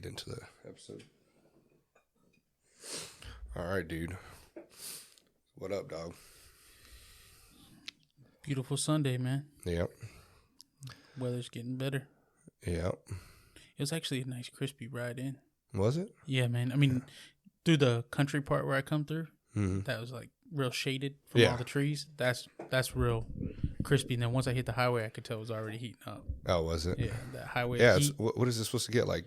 get into the episode. All right, dude. What up, dog? Beautiful Sunday, man. Yep. Weather's getting better. Yep. It was actually a nice, crispy ride in. Was it? Yeah, man. I mean, through the country part where I come through, that was like real shaded from all the trees. That's real crispy. And then once I hit the highway, I could tell it was already heating up. Oh, was it? Yeah, that highway. Yeah. Heat, What is this supposed to get? Like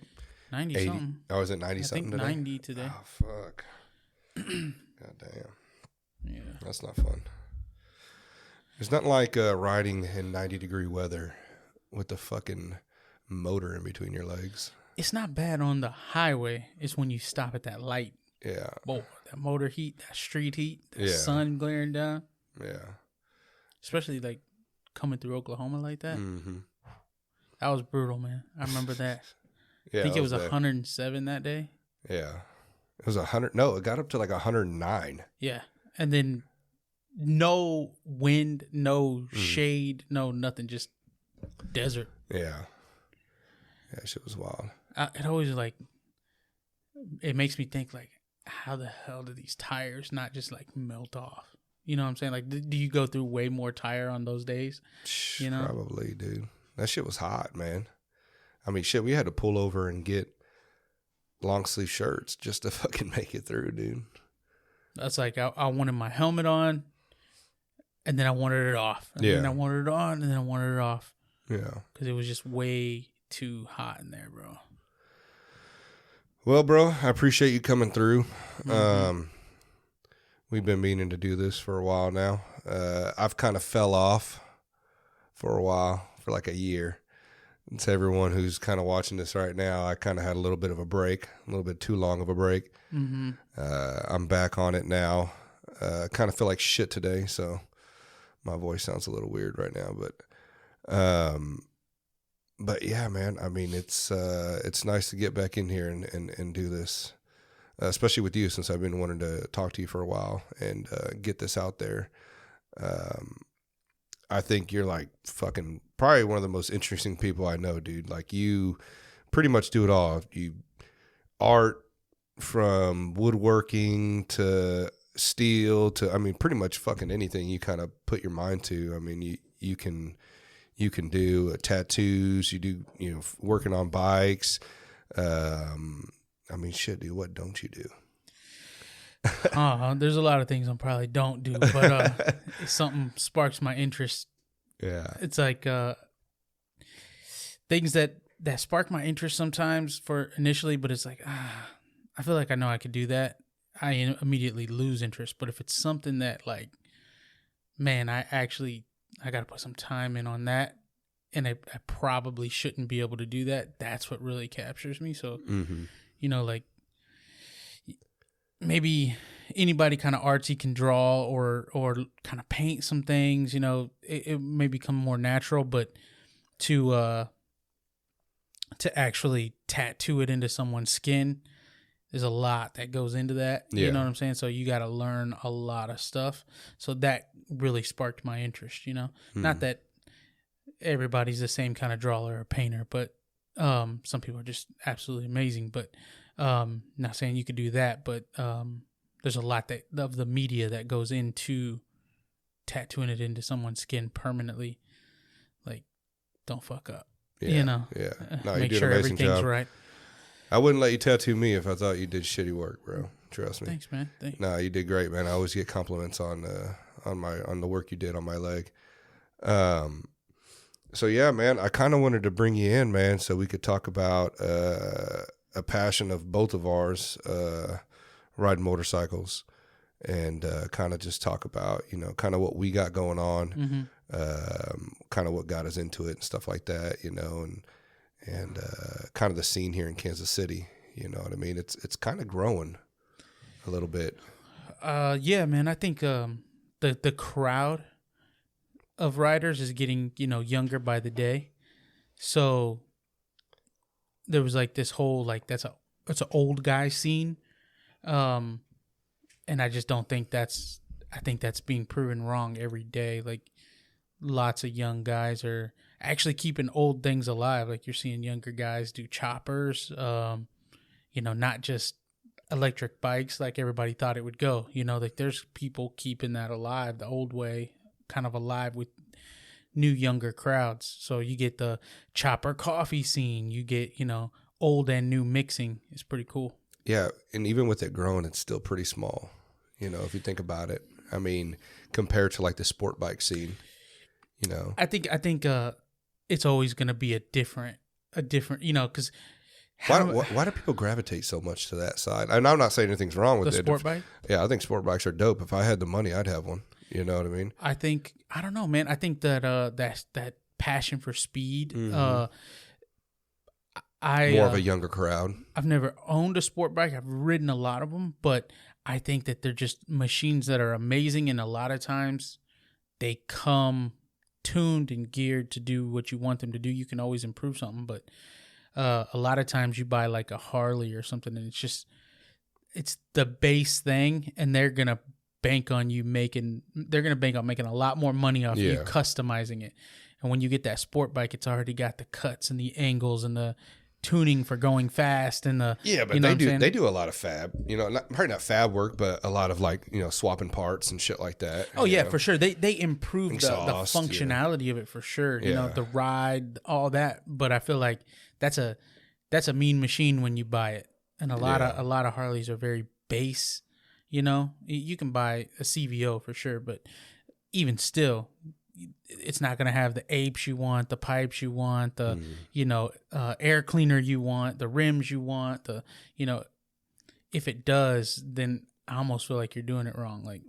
90 80? something. Oh, is it 90 something today? 90 today. Oh, fuck. God damn. Yeah. That's not fun. There's nothing like riding in 90-degree weather with the fucking motor in between your legs. It's not bad on the highway. It's when you stop at that light. Yeah. Boy, that motor heat, that street heat, that sun glaring down. Yeah. Especially like coming through Oklahoma like that. Mm-hmm. That was brutal, man. I remember that. Yeah, I think it was 107 that day. Yeah. It was 100. No, it got up to like 109. Yeah. And then no wind, no shade, no nothing, just desert. Yeah. Yeah, shit was wild. It always like, it makes me think like, how the hell do these tires not just like melt off? You know what I'm saying? Like, do you go through way more tire on those days? You know? Probably, dude. That shit was hot, man. I mean, shit, we had to pull over and get long sleeve shirts just to fucking make it through, dude. That's like, I wanted my helmet on, and then I wanted it off. And then I wanted it on, and then I wanted it off. Yeah. Because it was just way too hot in there, bro. Well, bro, I appreciate you coming through. We've been meaning to do this for a while now. I've kind of fell off for a while, for like a year. And to everyone who's kind of watching this right now, I kind of had a little bit of a break, a little bit too long of a break. Mm-hmm. I'm back on it now. Kind of feel like shit today, so my voice sounds a little weird right now. But yeah, man. I mean, it's nice to get back in here and do this, especially with you, since I've been wanting to talk to you for a while and get this out there. I think you're like fucking probably one of the most interesting people I know, dude. Like, you pretty much do it all. You art, from woodworking to steel to, I mean, pretty much fucking anything you kind of put your mind to. I mean, you can do tattoos, you do, working on bikes. I mean, shit, dude, what don't you do? There's a lot of things I probably don't do, but if something sparks my interest. Yeah. It's like things that spark my interest sometimes for initially, but it's like, I feel like I know I could do that. I immediately lose interest. But if it's something that like, man, I got to put some time in on that, and I probably shouldn't be able to do that. That's what really captures me. So, like maybe anybody kind of artsy can draw or kind of paint some things, it may become more natural, but to actually tattoo it into someone's skin, there's a lot that goes into that. Yeah. You know what I'm saying? So you got to learn a lot of stuff. So that really sparked my interest, Not that everybody's the same kind of drawer or painter, but some people are just absolutely amazing. But not saying you could do that, but there's a lot of the media that goes into tattooing it into someone's skin permanently. Like, don't fuck up. Yeah. Yeah. No, make you did sure an amazing everything's job. right. I wouldn't let you tattoo me if I thought you did shitty work, bro. Trust me. Thanks, man. Thanks. No, you did great, man. I always get compliments on the work you did on my leg. So yeah, man, I kind of wanted to bring you in, man, so we could talk about a passion of both of ours, riding motorcycles, and kind of just talk about, kind of what we got going on, kind of what got us into it and stuff like that, and kind of the scene here in Kansas City. You know what I mean? It's kind of growing a little bit. Yeah, man. I think the crowd of riders is getting younger by the day. So there was like this whole like it's an old guy scene, and I just don't think that's. I think that's being proven wrong every day. Like, lots of young guys are actually keeping old things alive. Like, you're seeing younger guys do choppers. not just electric bikes like everybody thought it would go. Like there's people keeping that alive, the old way, kind of alive with new younger crowds. So you get the chopper coffee scene, you get, old and new mixing. It's pretty cool. Yeah, and even with it growing, it's still pretty small. If you think about it. I mean, compared to like the sport bike scene, I think it's always going to be a different, because why do people gravitate so much to that side? And I'm not saying anything's wrong with the it. sport bike? Yeah, I think sport bikes are dope. If I had the money, I'd have one. You know what I mean? I don't know, man. I think that that passion for speed. Mm-hmm. More of a younger crowd. I've never owned a sport bike. I've ridden a lot of them, but I think that they're just machines that are amazing, and a lot of times they come tuned and geared to do what you want them to do. You can always improve something, but a lot of times you buy like a Harley or something, and it's the base thing, and they're gonna bank on making a lot more money off you customizing it. And when you get that sport bike, it's already got the cuts and the angles and the tuning for going fast and the but they do a lot of fab, probably not fab work, but a lot of like swapping parts and shit like that. For sure, they improve the functionality of it for sure. The ride, all that. But I feel like that's a mean machine when you buy it, and a lot of Harleys are very base. You can buy a CVO for sure, but even still, it's not going to have the apes you want, the pipes you want, the air cleaner you want, the rims you want, if it does, then I almost feel like you're doing it wrong. Like,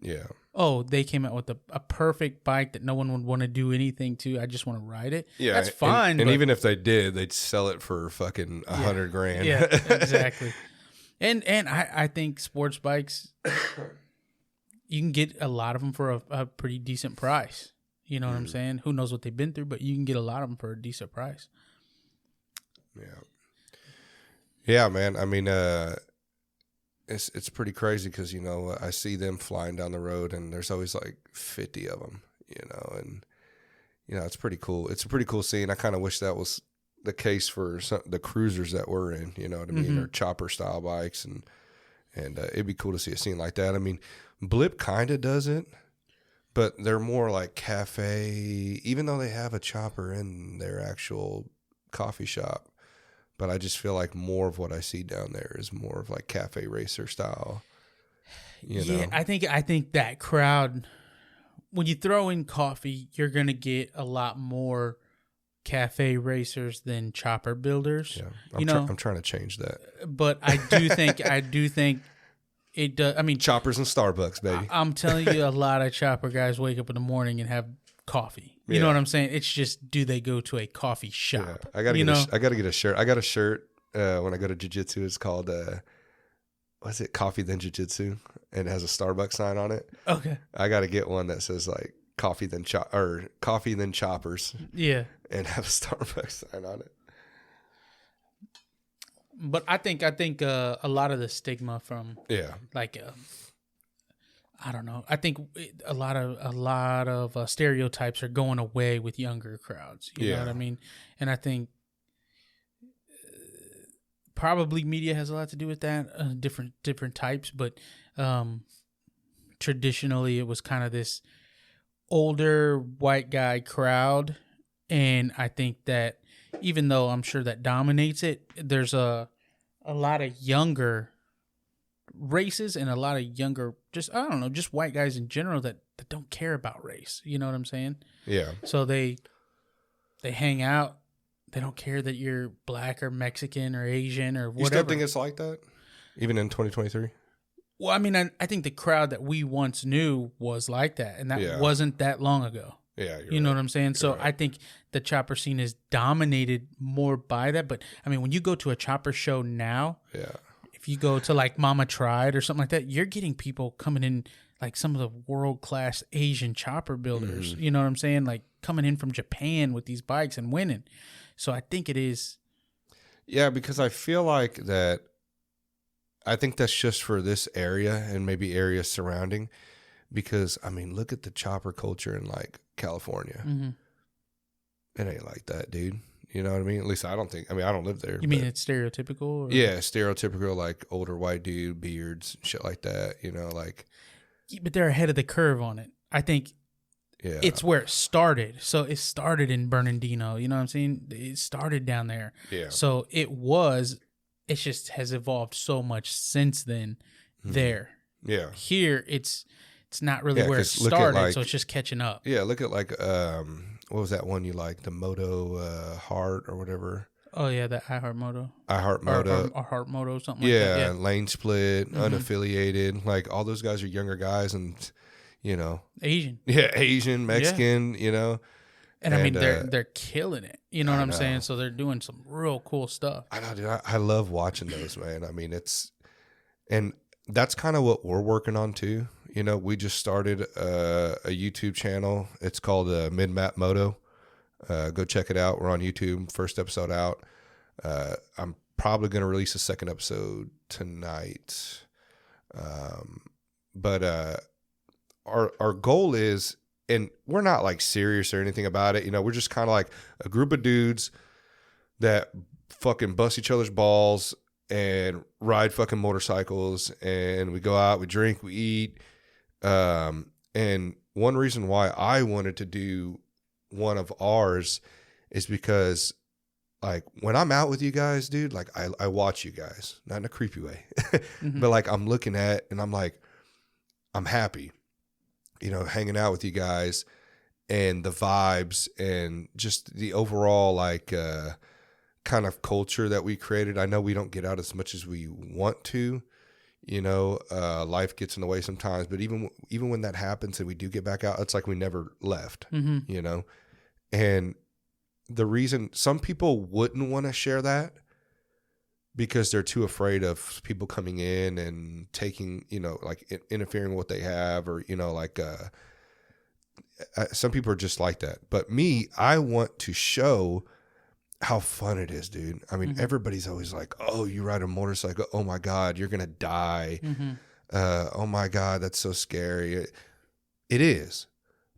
they came out with a perfect bike that no one would want to do anything to. I just want to ride it. Yeah, that's fine. And even if they did, they'd sell it for fucking $100,000. Yeah, exactly. And I think sports bikes, you can get a lot of them for a pretty decent price. You know what I'm saying? Who knows what they've been through, but you can get a lot of them for a decent price. Yeah, man. I mean, it's pretty crazy because, I see them flying down the road and there's always like 50 of them, and, it's pretty cool. It's a pretty cool scene. I kind of wish that was the case for the cruisers that we're in, you know what I mean? Or chopper style bikes. And it'd be cool to see a scene like that. I mean, Blip kind of does it. But they're more like cafe, even though they have a chopper in their actual coffee shop. But I just feel like more of what I see down there is more of like cafe racer style. Yeah, I think that crowd, when you throw in coffee, you're gonna get a lot more cafe racers than chopper builders. Yeah, I'm trying to change that. But I do think it does. I mean, choppers and Starbucks, baby. I'm telling you, a lot of chopper guys wake up in the morning and have coffee. You know what I'm saying? It's just, do they go to a coffee shop? Yeah. I gotta get a shirt. I got a shirt when I go to jiu-jitsu. It's called what's it? Coffee then jiu-jitsu, and it has a Starbucks sign on it. Okay. I gotta get one that says like coffee then choppers. Yeah. And have a Starbucks sign on it. But I think a lot of the stigma from like I don't know. I think a lot of stereotypes are going away with younger crowds. You know what I mean? And I think probably media has a lot to do with that. Different types, but traditionally it was kind of this older white guy crowd, and I think that, even though I'm sure that dominates it, there's a lot of younger races and a lot of younger, just white guys in general that don't care about race. You know what I'm saying? Yeah. So they hang out. They don't care that you're black or Mexican or Asian or whatever. You still think it's like that, even in 2023? Well, I mean, I think the crowd that we once knew was like that, and that wasn't that long ago. Yeah, you know what I'm saying? So I think the chopper scene is dominated more by that. But I mean, when you go to a chopper show now, if you go to like Mama Tried or something like that, you're getting people coming in, like some of the world-class Asian chopper builders. You know what I'm saying? Like coming in from Japan with these bikes and winning. So I think it is. Yeah, because I feel like that. I think that's just for this area and maybe areas surrounding. Because I mean, look at the chopper culture in like California. It ain't like that, dude. You know what I mean? At least I don't think. I mean, I don't live there. You mean it's stereotypical? Or? Yeah, stereotypical, like older white dude, beards, shit like that. You know, like. Yeah, but they're ahead of the curve on it. I think. Yeah. It's where it started. So it started in Bernardino. You know what I'm saying? It started down there. Yeah. So it just has evolved so much since then. There. Yeah. Here, it's not really where it started, so it's just catching up. Yeah, look at like what was that one you like? The Moto Heart or whatever. Oh yeah, that Heart Moto, something like that. Yeah, Lane Split, unaffiliated. Like all those guys are younger guys, and you know, Asian. Yeah, Asian, Mexican. You know, and I mean they're killing it. You know what I'm saying? So they're doing some real cool stuff. I know, dude. I love watching those, man. I mean, and that's kind of what we're working on too. You know, we just started a YouTube channel. It's called Map Moto. Go check it out. We're on YouTube. First episode out. I'm probably going to release a second episode tonight. But our goal is, and we're not like serious or anything about it. You know, we're just kind of like a group of dudes that fucking bust each other's balls and ride fucking motorcycles, and we go out, we drink, we eat. And one reason why I wanted to do one of ours is because like when I'm out with you guys, dude, like I watch you guys, not in a creepy way, but like I'm looking at, and I'm like, I'm happy, you know, hanging out with you guys and the vibes and just the overall like, kind of culture that we created. I know we don't get out as much as we want to, you know, life gets in the way sometimes, but even when that happens and we do get back out, it's like we never left, you know? And the reason some people wouldn't want to share that because they're too afraid of people coming in and taking, you know, like interfering with what they have, or, you know, like, some people are just like that. But me, I want to show how fun it is, dude. I mean, everybody's always like, oh, you ride a motorcycle. Oh my God, you're going to die. Oh my God, that's so scary. It is.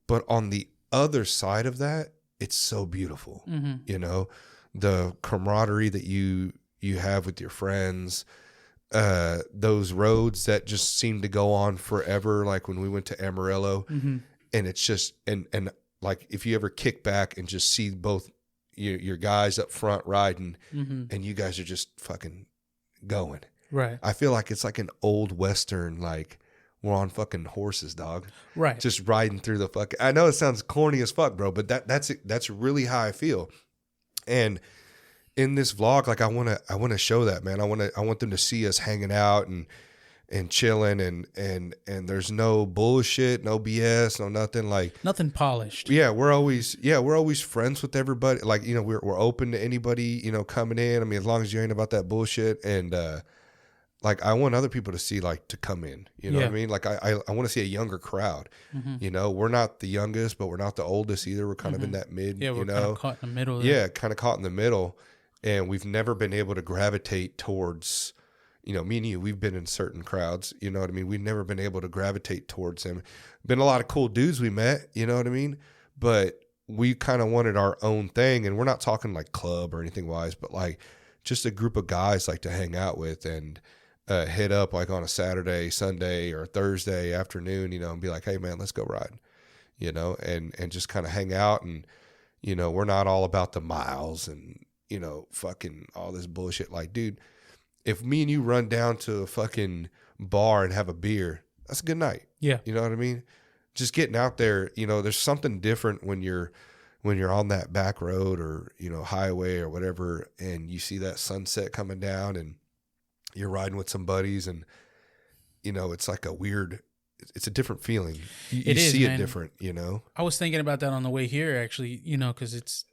But on the other side of that, it's so beautiful. You know, the camaraderie that you have with your friends, those roads that just seem to go on forever. Like when we went to Amarillo, and it's just, and like, if you ever kick back and just see both your guys up front riding, and you guys are just fucking going. Right. I feel like it's like an old Western, like we're on fucking horses, dog. Right. Just riding through the fucking, I know it sounds corny as fuck, bro, but that's really how I feel. And in this vlog, like I want to show that, man. I want them to see us hanging out and chilling, and there's no bullshit, no BS, no nothing, like nothing polished. Yeah, we're always friends with everybody. Like, you know, we're open to anybody, you know, coming in. I mean, as long as you ain't about that bullshit. And like I want other people to see, like, to come in. You know what I mean? Like I want to see a younger crowd. You know, we're not the youngest, but we're not the oldest either. We're kind of in that mid. Yeah, we're kind of caught in the middle. Yeah, kind of caught in the middle, and we've never been able to gravitate towards. You know, me and you, we've been in certain crowds, you know what I mean? We've never been able to gravitate towards them. Been a lot of cool dudes we met, you know what I mean? But we kind of wanted our own thing, and we're not talking like club or anything wise, but like just a group of guys like to hang out with and hit up like on a Saturday, Sunday, or Thursday afternoon, you know, and be like, hey man, let's go ride, you know, and just kind of hang out. And, you know, we're not all about the miles and, you know, fucking all this bullshit. Like, dude, if me and you run down to a fucking bar and have a beer, that's a good night. Yeah. You know what I mean? Just getting out there, you know, there's something different when you're on that back road or, you know, highway or whatever, and you see that sunset coming down and you're riding with some buddies, and, you know, it's like it's a different feeling. You see it different, you know? I was thinking about that on the way here, actually, you know, because it's,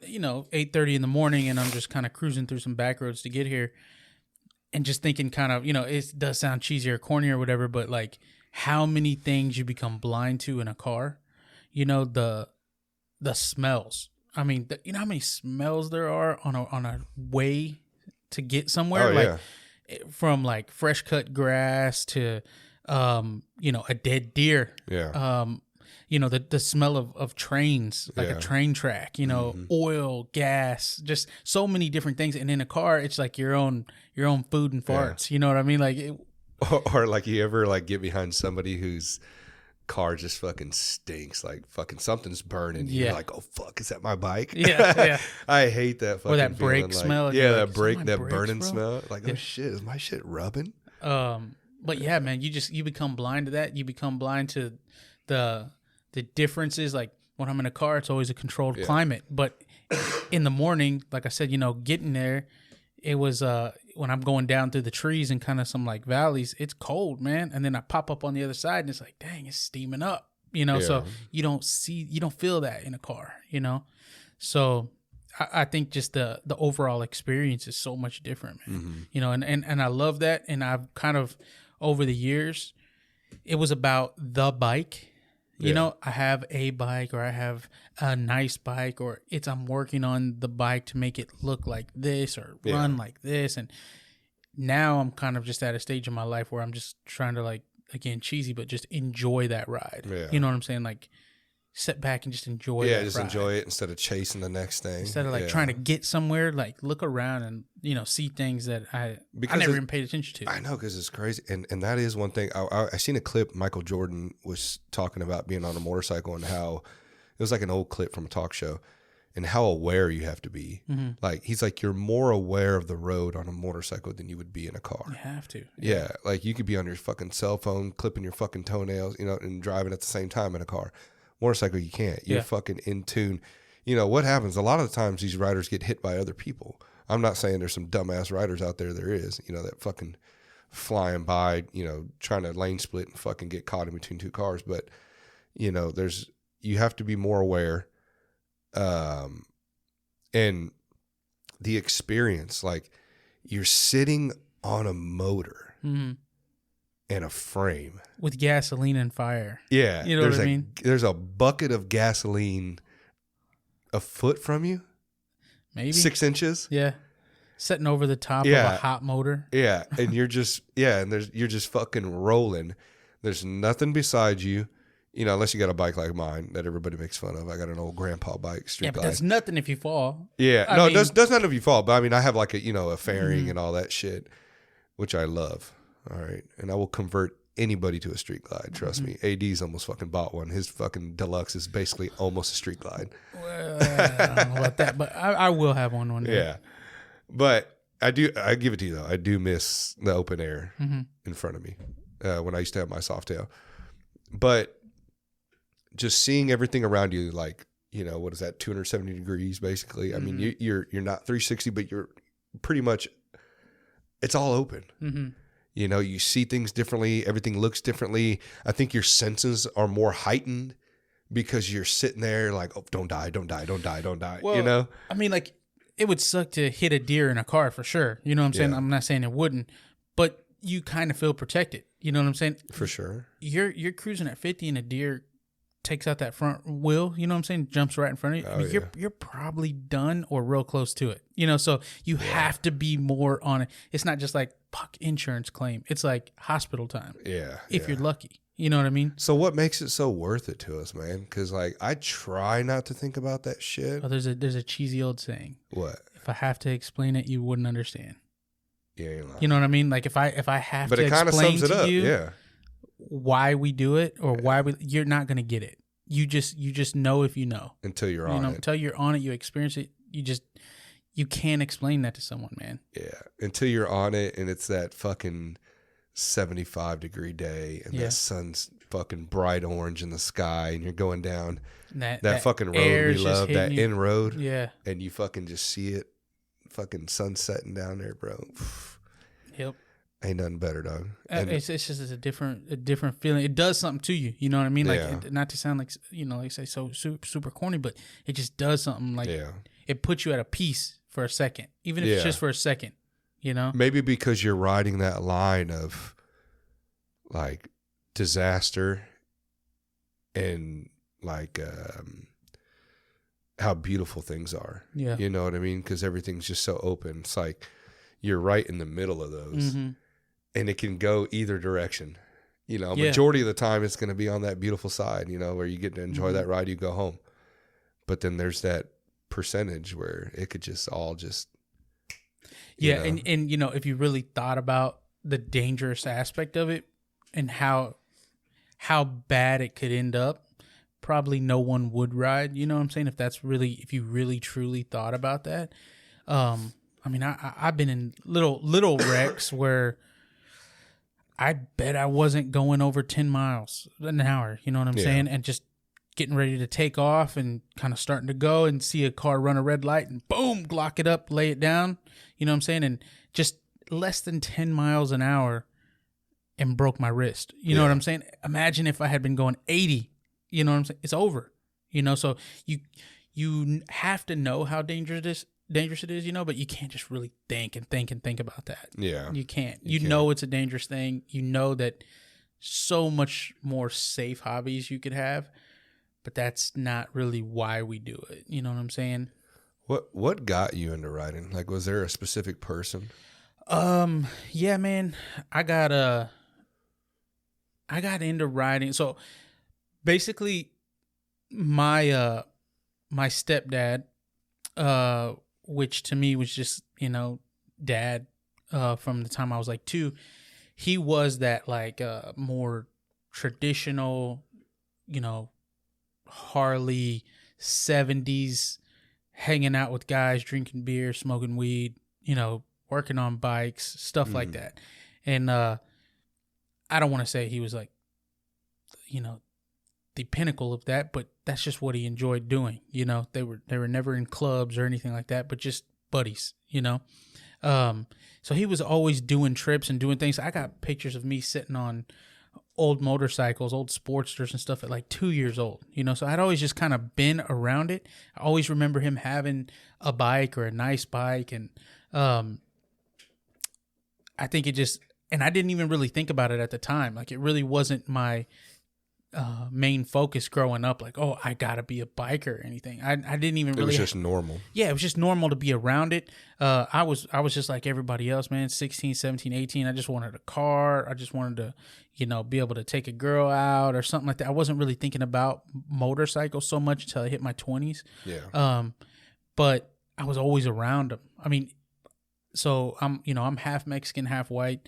you know, 8:30 in the morning, and I'm just kind of cruising through some back roads to get here, and just thinking kind of, you know, it does sound cheesy or corny or whatever, but like how many things you become blind to in a car, you know, the smells. I mean, you know how many smells there are on a way to get somewhere, from like fresh cut grass to, you know, a dead deer. Yeah. the smell of trains, like a train track, oil, gas, just so many different things. And in a car, it's like your own food and farts. You know what I mean? Like, or like you ever like get behind somebody whose car just fucking stinks, like fucking something's burning. You're like, oh fuck, is that my bike? Yeah. I hate that fucking or that brake feeling, smell. Yeah, like, that burning bro? smell. Like, oh shit, is my shit rubbing? But yeah, man, you become blind to that. You become blind to the differences. Like when I'm in a car, it's always a controlled climate. But in the morning, like I said, getting there, it was when I'm going down through the trees and kind of some like valleys, it's cold, man. And then I pop up on the other side and it's like, dang, it's steaming up, So you don't feel that in a car, So I think just the overall experience is so much different, man. And I love that. And I've kind of over the years, it was about the bike. I have a bike or I have a nice bike or I'm working on the bike to make it look like this or run like this. And now I'm kind of just at a stage in my life where I'm just trying to, like, again, cheesy, but just enjoy that ride. Yeah. You know what I'm saying? Like, sit back and just enjoy that just ride. Enjoy it instead of chasing the next thing. Instead of like trying to get somewhere, like look around and, see things that I never even paid attention to. I know, because it's crazy. And that is one thing. I seen a clip Michael Jordan was talking about being on a motorcycle and how it was like an old clip from a talk show and how aware you have to be. Mm-hmm. Like, he's like, you're more aware of the road on a motorcycle than you would be in a car. You have to. Yeah. Like, you could be on your fucking cell phone, clipping your fucking toenails, and driving at the same time in a car. Motorcycle, you can't. You're fucking in tune. What happens? A lot of the times these riders get hit by other people. I'm not saying there's some dumbass riders out there. There is, that fucking flying by, trying to lane split and fucking get caught in between two cars. But, you have to be more aware. And the experience, like, you're sitting on a motor. Mm-hmm. And a frame with gasoline and fire. Yeah, you know what I mean. There's a bucket of gasoline a foot from you, maybe 6 inches. Yeah, sitting over the top of a hot motor. Yeah, and you're just you're just fucking rolling. There's nothing beside you, unless you got a bike like mine that everybody makes fun of. I got an old grandpa bike, street but glide. that's nothing if you fall. Yeah, it does nothing if you fall. But I mean, I have like a fairing and all that shit, which I love. All right. And I will convert anybody to a street glide. Trust me. AD's almost fucking bought one. His fucking deluxe is basically almost a street glide. Well, I don't know about that, but I will have one day. Yeah. But I give it to you though. I do miss the open air in front of me when I used to have my Softail. But just seeing everything around you, like, what is that, 270 degrees basically? I mean, you're not 360, but you're pretty much, it's all open. Mm-hmm. You see things differently. Everything looks differently. I think your senses are more heightened because you're sitting there like, oh, don't die. Well, I mean, like, it would suck to hit a deer in a car for sure. You know what I'm saying? I'm not saying it wouldn't, but you kind of feel protected. You know what I'm saying? For sure. You're cruising at 50 and a deer takes out that front wheel, you know what I'm saying? Jumps right in front of you. Oh, I mean, you're probably done or real close to it. So you have to be more on it. It's not just like insurance claim. It's like hospital time. Yeah. If you're lucky. You know what I mean? So what makes it so worth it to us, man? Because like I try not to think about that shit. Oh, there's a cheesy old saying. What? If I have to explain it, you wouldn't understand. Yeah, you're lying. You know what I mean? Like if I have but to it kind of explain sums it to up. you Yeah. why we do it or why you're not gonna get it. You just know if you know. Until you're on it. Until you're on it, you experience it. You can't explain that to someone, man. Yeah. Until you're on it and it's that fucking 75-degree day and the sun's fucking bright orange in the sky and you're going down that fucking road we love, that in road. Yeah. And you fucking just see it fucking sunsetting down there, bro. Yep. Ain't nothing better, dog. It's just a different feeling. It does something to you. You know what I mean? Like not to sound like like say so super corny, but it just does something. Like it puts you at a peace for a second, even if it's just for a second. Maybe because you're riding that line of like disaster and like how beautiful things are. Yeah, you know what I mean? Because everything's just so open. It's like you're right in the middle of those. Mm-hmm. And it can go either direction. You know, Yeah. majority of the time it's going to be on that beautiful side, you know, where you get to enjoy that ride, you go home. But then there's that percentage where it could just all just, Yeah, know. and you know, if you really thought about the dangerous aspect of it and how bad it could end up, probably no one would ride. You know what I'm saying? If you really truly thought about that. I mean, I've been in little wrecks where I bet I wasn't going over 10 miles an hour. You know what I'm saying? And just getting ready to take off and kind of starting to go and see a car run a red light and boom, glock it up, lay it down. You know what I'm saying? And just less than 10 miles an hour and broke my wrist. You know what I'm saying? Imagine if I had been going 80. You know what I'm saying? It's over. You know, so you have to know how dangerous it is, you know, but you can't just really think about that. Yeah. You can't. You know it's a dangerous thing. You know that so much more safe hobbies you could have, but that's not really why we do it. You know what I'm saying? What got you into riding? Like, was there a specific person? Yeah, man. I got into riding. So basically my stepdad, which to me was just, you know, dad, from the time I was like 2, he was that like, more traditional, you know, Harley 70s, hanging out with guys, drinking beer, smoking weed, you know, working on bikes, stuff like that. And, I don't want to say he was like, you know, the pinnacle of that, but that's just what he enjoyed doing. You know, they were never in clubs or anything like that, but just buddies, you know? So he was always doing trips and doing things. I got pictures of me sitting on old motorcycles, old Sportsters and stuff at like 2 years old, you know? So I'd always just kind of been around it. I always remember him having a bike or a nice bike. And, I think it just, and I didn't even really think about it at the time. Like, it really wasn't my main focus growing up. Like, oh, I gotta be a biker or anything. I didn't even really. It was just normal. Yeah, it was just normal to be around it. I was just like everybody else, man. 16, 17, 18. I just wanted a car. I just wanted to, you know, be able to take a girl out or something like that. I wasn't really thinking about motorcycles so much until I hit my 20s. Yeah. But I was always around them. I mean, so I'm half Mexican, half white.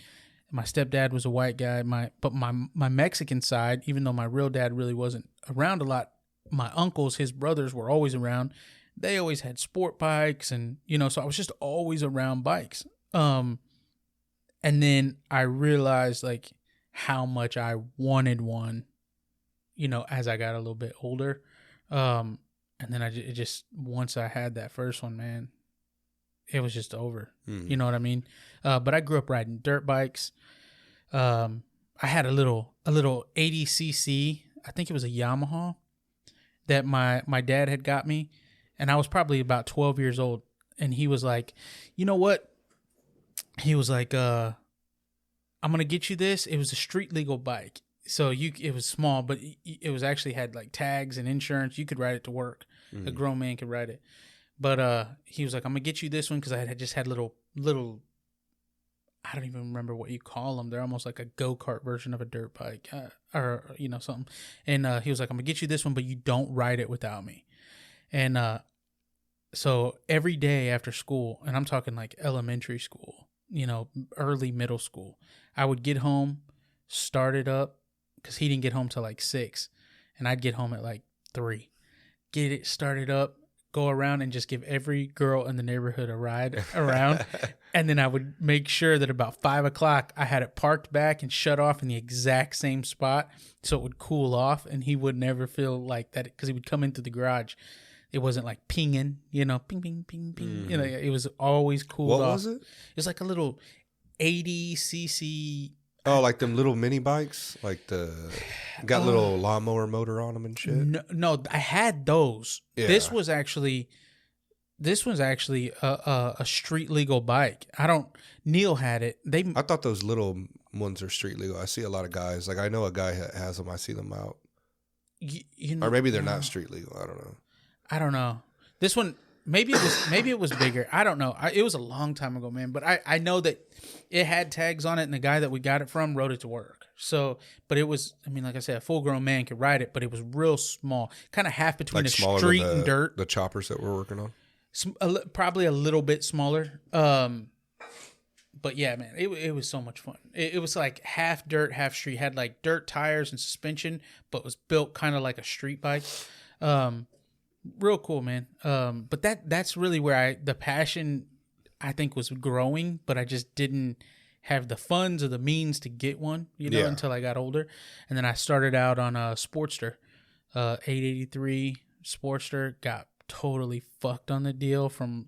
My stepdad was a white guy. My Mexican side, even though my real dad really wasn't around a lot, my uncles, his brothers, were always around. They always had sport bikes, and you know, so I was just always around bikes. And then I realized like how much I wanted one, you know, as I got a little bit older. And then it just once I had that first one, man, it was just over. You know what I mean? But I grew up riding dirt bikes. I had a little 80cc. I think it was a Yamaha that my dad had got me, and I was probably about 12 years old. And he was like, you know what? He was like, I'm gonna get you this. It was a street legal bike, so it was small, but it was actually had like tags and insurance. You could ride it to work. A grown man could ride it. But he was like, I'm gonna get you this one because I had just had little. I don't even remember what you call them. They're almost like a go-kart version of a dirt bike, or you know, something. And he was like, I'm gonna get you this one, but you don't ride it without me. And so every day after school, and I'm talking like elementary school, you know, early middle school, I would get home, start it up, because he didn't get home till like 6, and I'd get home at like 3. Get it started up, go around and just give every girl in the neighborhood a ride around. And then I would make sure that about 5 o'clock I had it parked back and shut off in the exact same spot so it would cool off, and he would never feel like that because he would come into the garage. It wasn't like pinging, you know, ping, ping, ping, ping. You know, it was always cooled off. What was it? It was like a little 80cc. Oh, like them little mini bikes? Like got little lawnmower motor on them and shit? No, I had those. Yeah. This was actually a street legal bike. Neil had it. I thought those little ones are street legal. I see a lot of guys. Like, I know a guy has them. I see them out. You know, or maybe they're not street legal. I don't know. I don't know. This one, Maybe it was bigger. I don't know. It was a long time ago, man. But I know that it had tags on it, and the guy that we got it from rode it to work. So, but it was, I mean, like I said, a full grown man could ride it, but it was real small, kind of half between Like a smaller street than and dirt. the choppers that we're working on. Probably a little bit smaller. But yeah, man, it was so much fun. It was like half dirt, half street. Had like dirt tires and suspension, but was built kind of like a street bike. Real cool, man. But that's really where the passion I think was growing, but I just didn't have the funds or the means to get one, until I got older. And then I started out on a Sportster, 883 Sportster. Got totally fucked on the deal from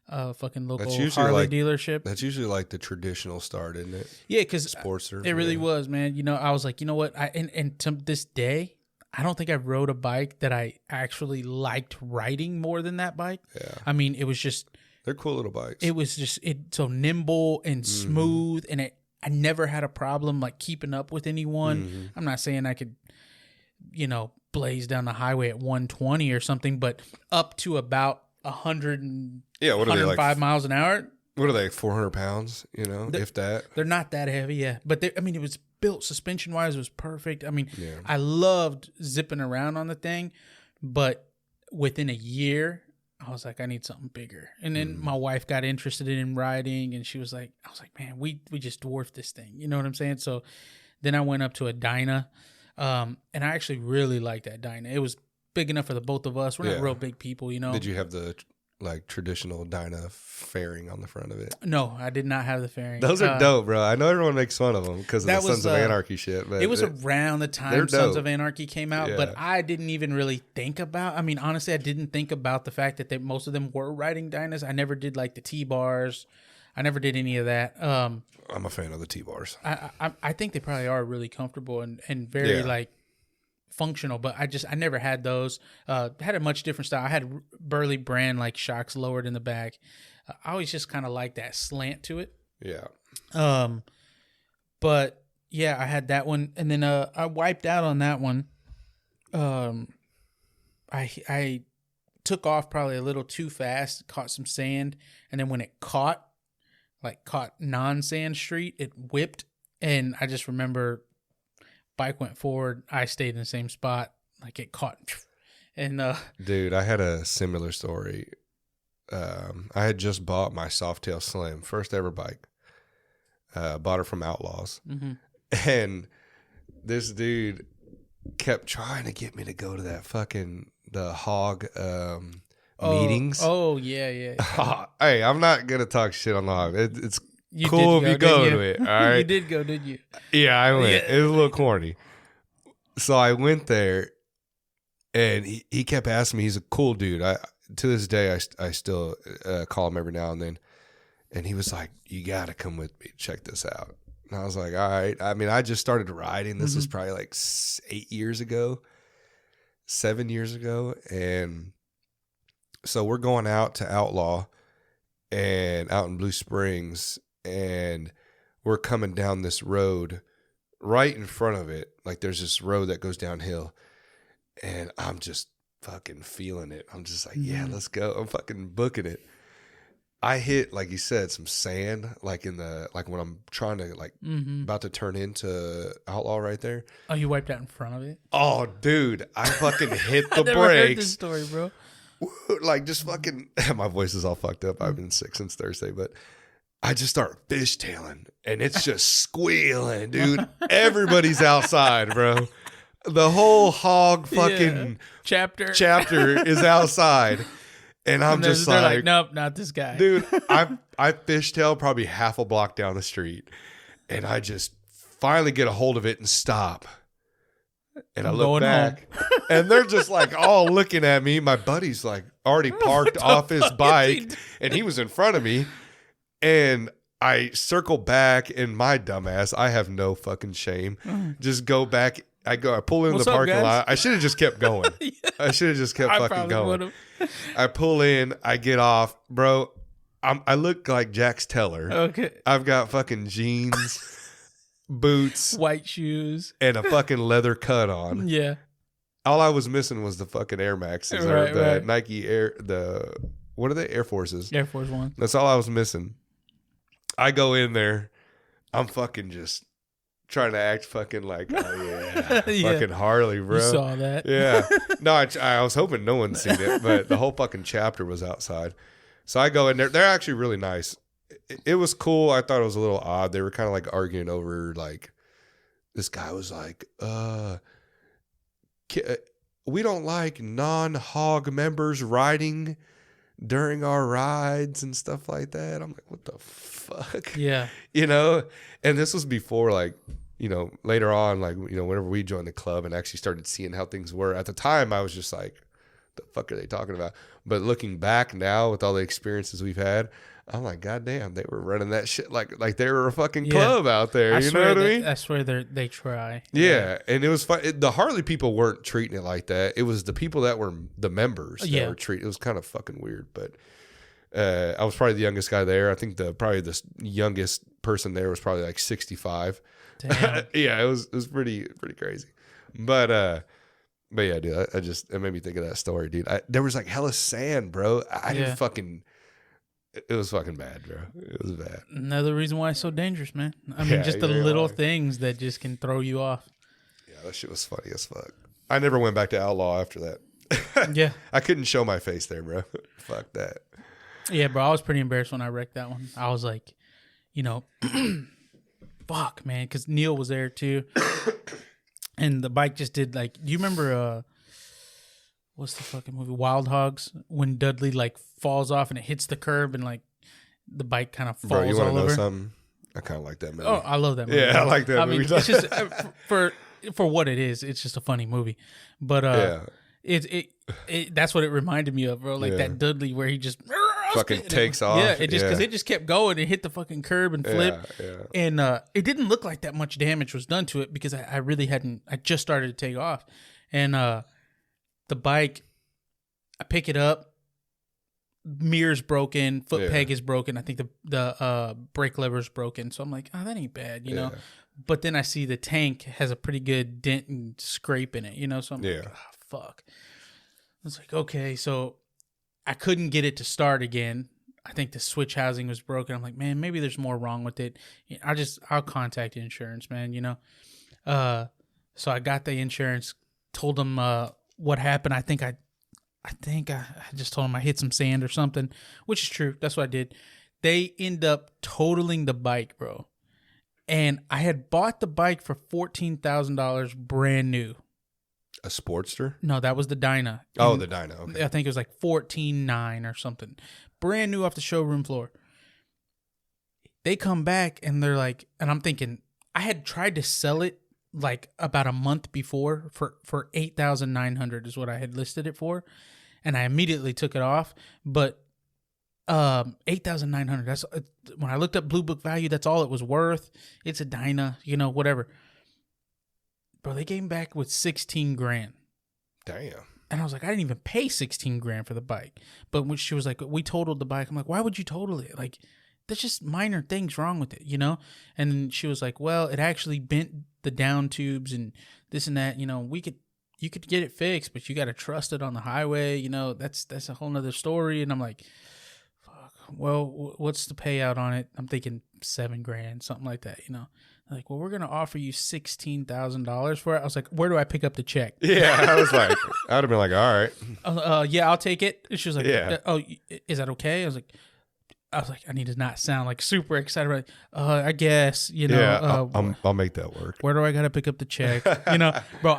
fucking local Harley dealership. That's usually like the traditional start, isn't it? Yeah, because Sportster. It really was, man. I was like, you know what? And to this day, I don't think I rode a bike that I actually liked riding more than that bike. Yeah. I mean, it was just... They're cool little bikes. It was just so nimble and smooth, and I never had a problem like keeping up with anyone. I'm not saying I could, blaze down the highway at 120 or something, but up to about 100 and 105 miles an hour. What are they, 400 pounds, if that? They're not that heavy, yeah. But it was built suspension-wise. It was perfect. I mean, I loved zipping around on the thing, but within a year... I was like, I need something bigger. And then my wife got interested in riding, and I was like, man, we just dwarfed this thing. You know what I'm saying? So then I went up to a Dyna, and I actually really liked that Dyna. It was big enough for the both of us. We're not real big people, Did you have the traditional Dyna fairing on the front of it? No, I did not have the fairing. Those are dope, bro. I know everyone makes fun of them because of the Sons of Anarchy shit. But it was around the time Sons of Anarchy came out, but I didn't even really think about. I mean, honestly, I didn't think about the fact that most of them were riding Dynas. I never did like the T-bars. I never did any of that. I'm a fan of the T-bars. I think they probably are really comfortable and very functional, but I never had those. Had a much different style. I had Burley brand like shocks lowered in the back. I always just kind of like that slant to it. Yeah. But yeah, I had that one, and then I wiped out on that one. I took off probably a little too fast, caught some sand, and then when it caught non-sand street, it whipped, and I just remember bike went forward, I stayed in the same spot, like it caught, and dude, I had a similar story. I had just bought my Softail Slim, first ever bike. Bought her from Outlaws, and this dude kept trying to get me to go to that the hog meetings. Oh yeah. Hey, I'm not gonna talk shit on the hog. It's cool if you go to it. All right, you did go, did you? Yeah, I went. It was a little corny. So I went there, and he kept asking me. He's a cool dude. To this day, I still call him every now and then. And he was like, "You got to come with me. Check this out." And I was like, "All right." I mean, I just started riding. This is probably like 7 years ago. And so we're going out to Outlaw and out in Blue Springs, and we're coming down this road. Right in front of it, like there's this road that goes downhill, and I'm just fucking feeling it. I'm just like, yeah, let's go. I'm fucking booking it. I hit, like you said, some sand, like when I'm trying to about to turn into Outlaw right there. Oh, you wiped out in front of it? Oh, dude, I fucking hit the I never brakes. heard this story, bro. Like just fucking, my voice is all fucked up. I've been sick since Thursday, but I just start fishtailing, and it's just squealing, dude. Everybody's outside, bro. The whole hog fucking chapter is outside, and I'm just like, nope, not this guy, dude. I fishtail probably half a block down the street, and I just finally get a hold of it and stop. And I look back, and they're just like all looking at me. My buddy's like already parked off his bike, and he was in front of me. And I circle back, and my dumbass, I have no fucking shame. Just go back. I pull into the parking lot. I should have just kept going. I should have just kept fucking going. I pull in. I get off, bro. I look like Jax Teller. Okay. I've got fucking jeans, boots, white shoes, and a fucking leather cut on. Yeah. All I was missing was the fucking Air Maxes or the Nike Air, the what are they? Air Forces. Air Force One. That's all I was missing. I go in there. I'm fucking just trying to act fucking like, oh yeah, Yeah. fucking Harley, bro. You saw that. Yeah. No, I was hoping no one seen it, but the whole fucking chapter was outside. So I go in there. They're actually really nice. It was cool. I thought it was a little odd. They were kind of like arguing over, like, this guy was like, we don't like non-hog members riding during our rides and stuff like that. I'm like, what the fuck? Yeah. You know? And this was before, like, you know, later on, like, you know, whenever we joined the club and actually started seeing how things were. At the time, I was just like, the fuck are they talking about? But looking back now with all the experiences we've had, I'm like, God damn, they were running that shit like they were a fucking club out there. You know what I mean? I swear they try. Yeah. And it was fun. The Harley people weren't treating it like that. It was the people that were the members that were treating it. Was kind of fucking weird. But I was probably the youngest guy there. I think probably the youngest person there was probably like 65. Damn. Yeah, it was pretty crazy. But yeah, dude, it made me think of that story, dude. There was like hella sand, bro. I didn't fucking. It was fucking bad, bro. It was bad. Another reason why it's so dangerous, man. I mean, just the little things that just can throw you off. Yeah, that shit was funny as fuck. I never went back to Outlaw after that. Yeah. I couldn't show my face there, bro. Fuck that. Yeah, bro. I was pretty embarrassed when I wrecked that one. I was like, you know, fuck, man, because Neil was there too. And the bike just did like, do you remember what's the fucking movie? Wild Hogs, when Dudley like falls off and it hits the curb and like the bike kind of falls all over. Bro, you want to know something? I kind of like that movie. Oh, I love that movie. Yeah, I like that movie. I mean, it's just for what it is, it's just a funny movie. But it that's what it reminded me of, bro. Like that Dudley where he just fucking takes off. Yeah, because it just kept going and hit the fucking curb and flip. Yeah. And it didn't look like that much damage was done to it because I just started to take off. And the bike, I pick it up, mirror's broken, foot peg is broken. I think the brake lever's broken. So I'm like, oh, that ain't bad, you know? But then I see the tank has a pretty good dent and scrape in it, you know? So I'm like, oh, fuck. I was like, okay, so I couldn't get it to start again. I think the switch housing was broken. I'm like, man, maybe there's more wrong with it. I'll contact insurance, man, you know? So I got the insurance, told them what happened. I think I just told them I hit some sand or something, which is true. That's what I did. They end up totaling the bike, bro. And I had bought the bike for $14,000 brand new. A Sportster? No, that was the Dyna. Oh, the Dyna. Okay. I think it was like $14,900 or something. Brand new off the showroom floor. They come back and they're like, and I'm thinking, I had tried to sell it like about a month before for $8,900 is what I had listed it for, and I immediately took it off. But $8,900. That's when I looked up Blue Book value. That's all it was worth. It's a Dyna, you know, whatever. Bro, they came back with $16,000. Damn. And I was like, I didn't even pay $16,000 for the bike. But when she was like, we totaled the bike. I'm like, why would you total it? Like, there's just minor things wrong with it, you know? And then she was like, well, it actually bent the down tubes and this and that. You know, you could get it fixed, but you got to trust it on the highway. You know, that's a whole nother story. And I'm like, fuck, well, what's the payout on it? I'm thinking $7,000, something like that, you know? Like, well, we're going to offer you $16,000 for it. I was like, where do I pick up the check? Yeah, I was like, I would have been like, all right. Yeah, I'll take it. And she was like, yeah. Oh, is that okay? I was like, I need to not sound like super excited. Like, I guess, you know. Yeah, I'll make that work. Where do I got to pick up the check? You know, bro,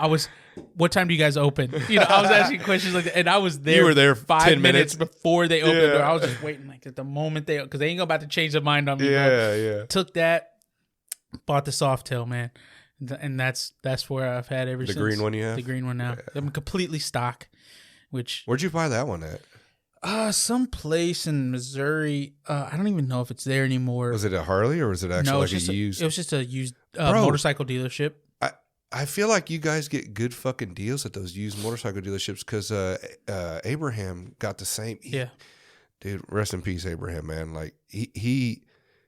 what time do you guys open? You know, I was asking questions like that. And I was there. You were there 5 minutes before they opened the door. I was just waiting like at the moment because they ain't about to change their mind on me. Yeah, bro. yeah. Took that. Bought the Softail, man, and that's where I've had ever since. The green one you have? The green one now. Yeah. I'm completely stock. Where'd you buy that one at? Some place in Missouri. I don't even know if it's there anymore. Was it a Harley or was it actually like a used? It was just a used motorcycle dealership. I feel like you guys get good fucking deals at those used motorcycle dealerships because Abraham got the same. Dude, rest in peace, Abraham, man. Like he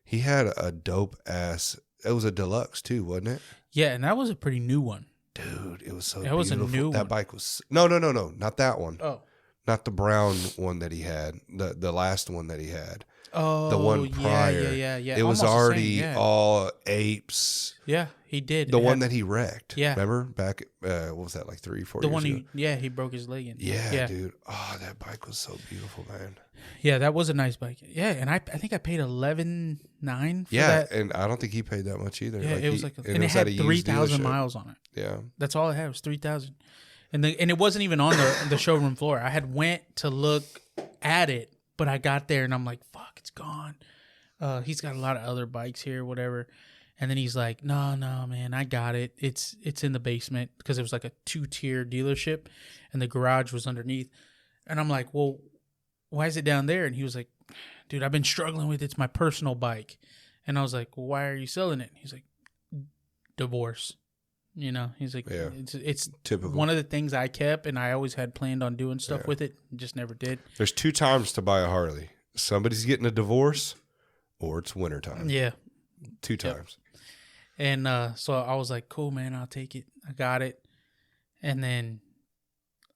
had a dope ass. It was a deluxe too, wasn't it? Yeah, and that was a pretty new one. Dude, it was so beautiful. Was a new that one. Bike was no, not that one. Oh, not the brown one that he had, the last one that he had. Oh, the one prior. Yeah. It was Almost already all apes. Yeah, he did. The one that he wrecked. Yeah. Remember back, what was that, like 3-4 years ago? The one he broke his leg in. Yeah, dude. Oh, that bike was so beautiful, man. Yeah, that was a nice bike. Yeah, and I think I paid $11,900 for that. And I don't think he paid that much either. Yeah, like it was and it had 3,000 miles on it. Yeah. That's all it had was 3,000. And it wasn't even on the showroom floor. I had went to look at it, but I got there and I'm like, fuck, it's gone. He's got a lot of other bikes here, whatever. And then he's like, no, man, I got it. It's in the basement, because it was like a 2-tier dealership and the garage was underneath. And I'm like, well, why is it down there? And he was like, dude, I've been struggling with it. It's my personal bike. And I was like, well, why are you selling it? He's like, divorce. He's like, it's typical. One of the things I kept, and I always had planned on doing stuff with it, just never did. There's 2 times to buy a Harley. Somebody's getting a divorce, or it's wintertime. Yeah. 2 times. And so I was like, cool, man, I'll take it. I got it. And then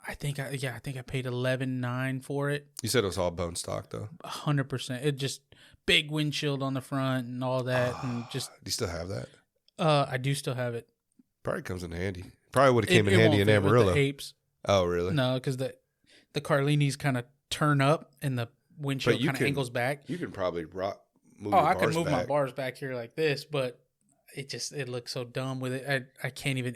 I think I paid $11,900 for it. You said it was all bone stock, though. 100%. It just big windshield on the front and all that, and just. Do you still have that? I do still have it. Probably comes in handy. Probably would have came in handy in Amarillo. The apes. Oh, really? No, because the Carlinis kind of turn up and the windshield kind of angles back. You can probably move. I can move my bars back here like this, but it looks so dumb with it. I can't even.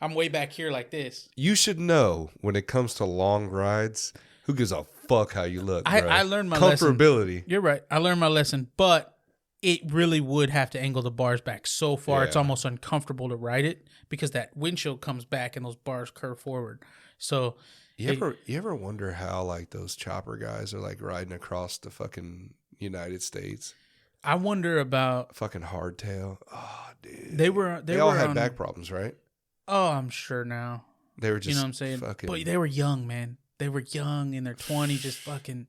I'm way back here like this. You should know, when it comes to long rides, who gives a fuck how you look, bro? I learned my lesson. Comfortability. You're right. I learned my lesson, but it really would have to angle the bars back so far. It's almost uncomfortable to ride it, because that windshield comes back and those bars curve forward. So you ever wonder how, like, those chopper guys are, like, riding across the fucking United States? I wonder about fucking hardtail. Oh, dude. They all had back problems, right? Oh, I'm sure now. They were just, you know what I'm saying? But they were young, man. They were young in their 20s, just fucking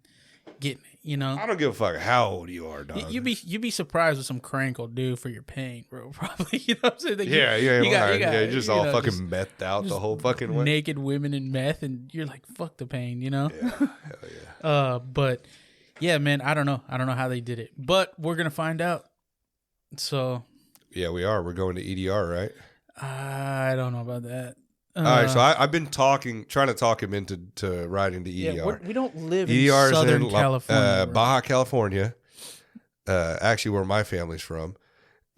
getting it, I don't give a fuck how old you are, dog. You'd be surprised what some crank will do for your pain, bro. Probably, you know what I'm saying? Like you're just all fucking methed out the whole fucking way. Naked women in meth, and you're like, fuck the pain, Yeah, hell yeah. But yeah, man, I don't know how they did it, but we're gonna find out. So yeah, we are. We're going to EDR, right? I don't know about that. All right, so I've been trying to talk him into riding to EDR. Yeah, we don't live EDR in Southern California. Baja California, actually where my family's from,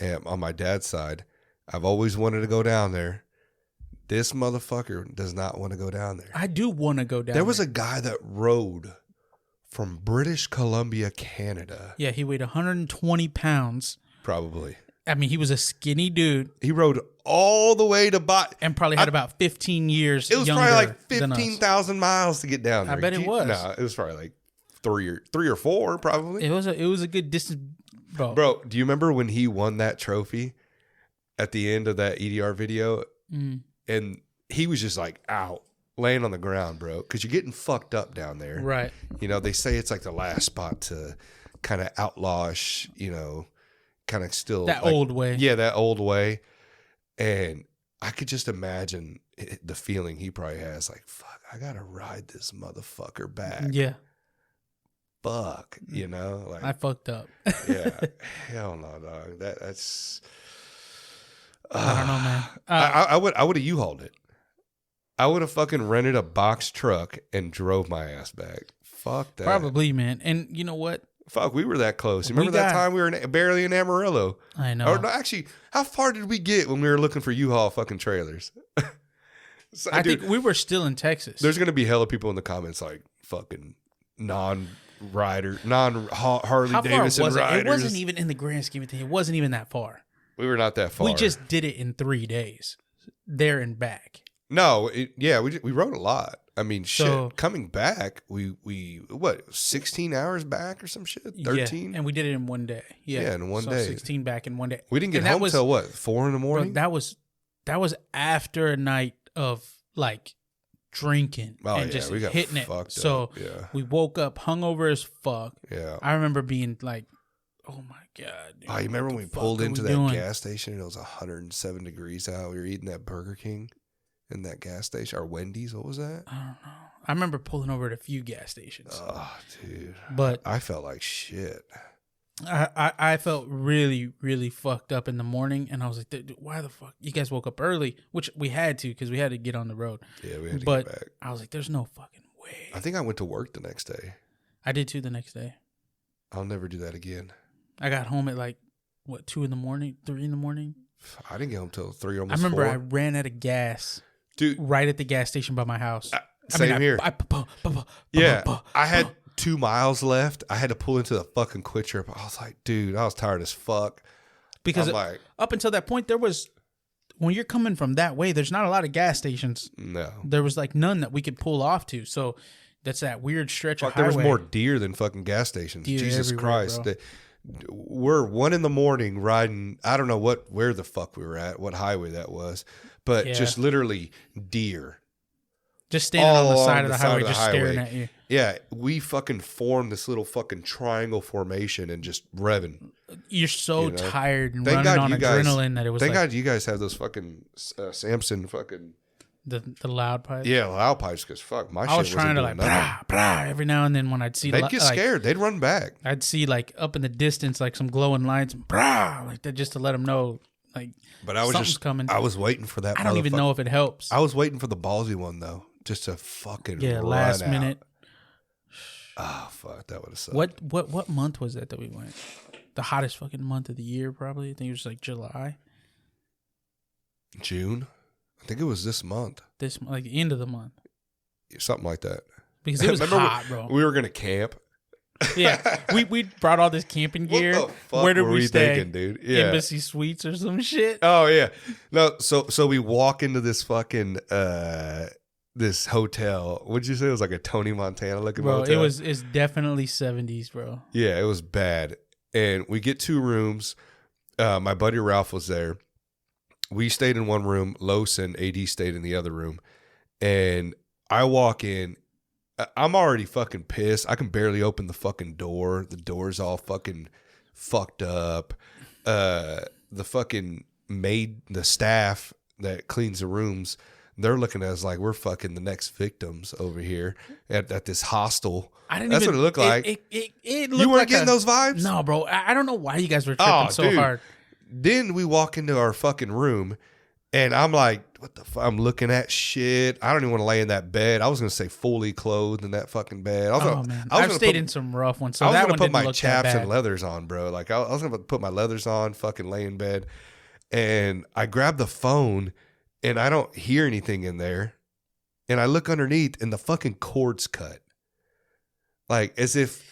and on my dad's side. I've always wanted to go down there. This motherfucker does not want to go down there. I do want to go down there. There was a guy that rode from British Columbia, Canada. Yeah, he weighed 120 pounds. Probably. I mean, he was a skinny dude. He rode all the way to and probably had about 15 years. It was probably like 15,000 miles to get down there. I bet it was. No, it was probably like three or four, probably. It was a good distance, bro. Bro, do you remember when he won that trophy at the end of that EDR video? Mm. And he was just like out, laying on the ground, bro, because you're getting fucked up down there. Right. They say it's like the last spot to kind of outlawish, kind of still that old way. Yeah, that old way. And I could just imagine the feeling he probably has, like, fuck, I gotta ride this motherfucker back. Yeah. Fuck, like I fucked up. Yeah. Hell no, dog. That's I don't know, man. I would have U-hauled it. I would have fucking rented a box truck and drove my ass back. Fuck that. Probably, man. And you know what? Fuck, we were that close. Remember that time we were barely in Amarillo? I know. Or no, actually, how far did we get when we were looking for U-Haul fucking trailers? I think we were still in Texas. There's going to be hella people in the comments like fucking non-Harley Davidson riders. It wasn't even in the grand scheme of things. It wasn't even that far. We were not that far. We just did it in 3 days, there and back. No, we rode a lot. I mean, shit. Coming back, we 16 hours back or some shit? 13? Yeah, and we did it in 1 day. Yeah, in one day. 16 back in 1 day. We didn't get home until what? 4 in the morning? Bro, that was after a night of like drinking and just we got hitting it. Up. So we woke up hungover as fuck. Yeah, I remember being like, "Oh my god!" Dude, you remember when we pulled into that gas station and it was 107 degrees out? We were eating that Burger King. in that gas station or Wendy's. What was that? I don't know. I remember pulling over at a few gas stations. Oh, dude. But I felt like shit. I felt really, really fucked up in the morning, and I was like, dude, why the fuck? You guys woke up early, which we had to because we had to get on the road. Yeah, we had to but get back. I was like, there's no fucking way. I think I went to work the next day. I did too the next day. I'll never do that again. I got home at like, 2 in the morning, 3 in the morning? I didn't get home till 3, almost 4. I remember I ran out of gas, dude, right at the gas station by my house. Same here. I had 2 miles left. I had to pull into the fucking Quick Trip. I was like, dude, I was tired as fuck. Because up until that point, when you're coming from that way, there's not a lot of gas stations. No. There was like none that we could pull off to. So that's that weird stretch of highway. There was more deer than fucking gas stations. Deer Jesus Christ. bro. We're 1 a.m. riding, I don't know where the fuck we were at, what highway that was, but just literally deer. Just standing on the side of the highway, just staring at you. Yeah, we fucking formed this little fucking triangle formation and just revving. You're so tired and running on adrenaline that it was Thank God you guys have those fucking Samson fucking... The loud pipes? Yeah, loud pipes, because fuck, my shit I was trying to like, brah, brah, every now and then when I'd see... They'd get scared. They'd run back. I'd see like up in the distance like some glowing lights, brah, like that, just to let them know like but I was something's coming. I was waiting for that. I don't even know if it helps. I was waiting for the ballsy one, though. Just to fucking run last out. minute. Oh, fuck. That would have sucked. What month was that we went? The hottest fucking month of the year, probably. I think it was like July. June? I think it was this month. Like the end of the month. Something like that. Because it was hot, bro. We were going to camp. Yeah. we brought all this camping gear. What the fuck Where did were we stay? thinking, dude? Yeah. Embassy Suites or some shit. Oh, yeah. No, so we walk into this fucking... this hotel. What'd you say? It was like a Tony Montana looking hotel. Bro, it's definitely 70s, bro. Yeah, it was bad. And we get 2 rooms. My buddy Ralph was there. We stayed in one room. Los and AD stayed in the other room. And I walk in. I'm already fucking pissed. I can barely open the fucking door. The door's all fucking fucked up. The fucking maid, the staff that cleans the rooms, they're looking at us like we're fucking the next victims over here at this hostel. That's what it looked like. It looked you weren't like getting those vibes? No, bro. I don't know why you guys were tripping so hard. Then we walk into our fucking room, and I'm like, what the fuck? I'm looking at shit. I don't even want to lay in that bed. I was going to say fully clothed in that fucking bed. I've stayed in some rough ones. So I was going to put my chaps and leathers on, bro. Like, I was going to put my leathers on, fucking lay in bed. And I grab the phone, and I don't hear anything in there. And I look underneath, and the fucking cord's cut. Like, as if,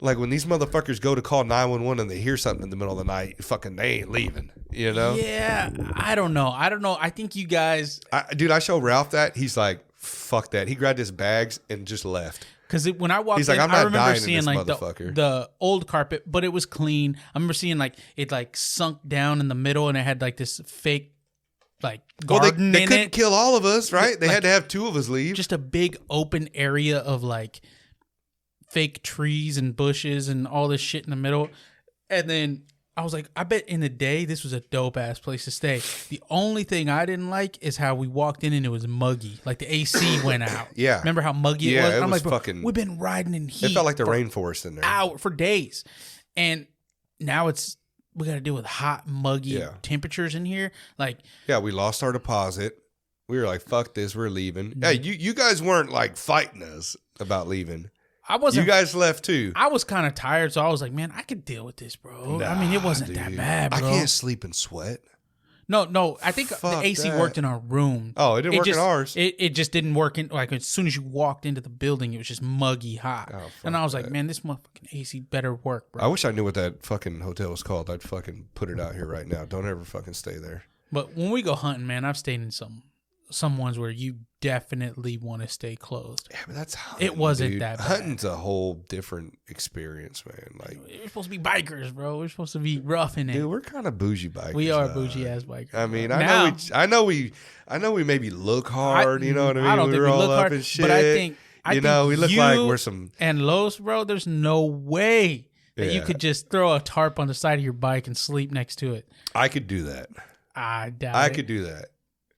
like, when these motherfuckers go to call 911 and they hear something in the middle of the night, fucking, they ain't leaving, you know? Yeah, I don't know. I think you guys... Dude, I showed Ralph that. He's like, fuck that. He grabbed his bags and just left. Because when I walked in, I remember seeing like the old carpet, but it was clean. I remember seeing like it like sunk down in the middle, and it had like this fake like garden they in couldn't it. kill all of us, right? They had to have 2 of us leave. Just a big open area of like fake trees and bushes and all this shit in the middle. And then I was like, I bet in the day this was a dope ass place to stay. The only thing I didn't like is how we walked in and it was muggy. Like the AC went out. Yeah. Remember how muggy it was? Yeah, I'm was like, fucking... we've been riding in heat. It felt like the rainforest in there. For days. And now we got to deal with hot, muggy temperatures in here. Like, yeah, we lost our deposit. We were like, fuck this, we're leaving. Yeah, you guys weren't like fighting us about leaving. I wasn't. You guys left too. I was kind of tired, so I was like, man, I could deal with this, bro. I mean, it wasn't that bad, bro. I can't sleep and sweat. No. I think the AC worked in our room. Oh, it didn't work in ours. It just didn't work in, like, as soon as you walked into the building, it was just muggy hot. Oh, and I was like, man, this motherfucking AC better work, bro. I wish I knew what that fucking hotel was called. I'd fucking put it out here right now. Don't ever fucking stay there. But when we go hunting, man, I've stayed in some ones where you definitely want to stay closed. Yeah, but that's hunting, it wasn't dude. that bad. Hunting's a whole different experience, man. Like, we're supposed to be bikers, bro. We're supposed to be rough in it. Dude, we're kind of bougie bikers. We are bougie ass bikers. I mean, I know we maybe look hard. You know what I mean? I don't think we look hard, and shit, but I think we look like we're some. And Los, bro, there's no way that you could just throw a tarp on the side of your bike and sleep next to it. I could do that. I doubt I could do that.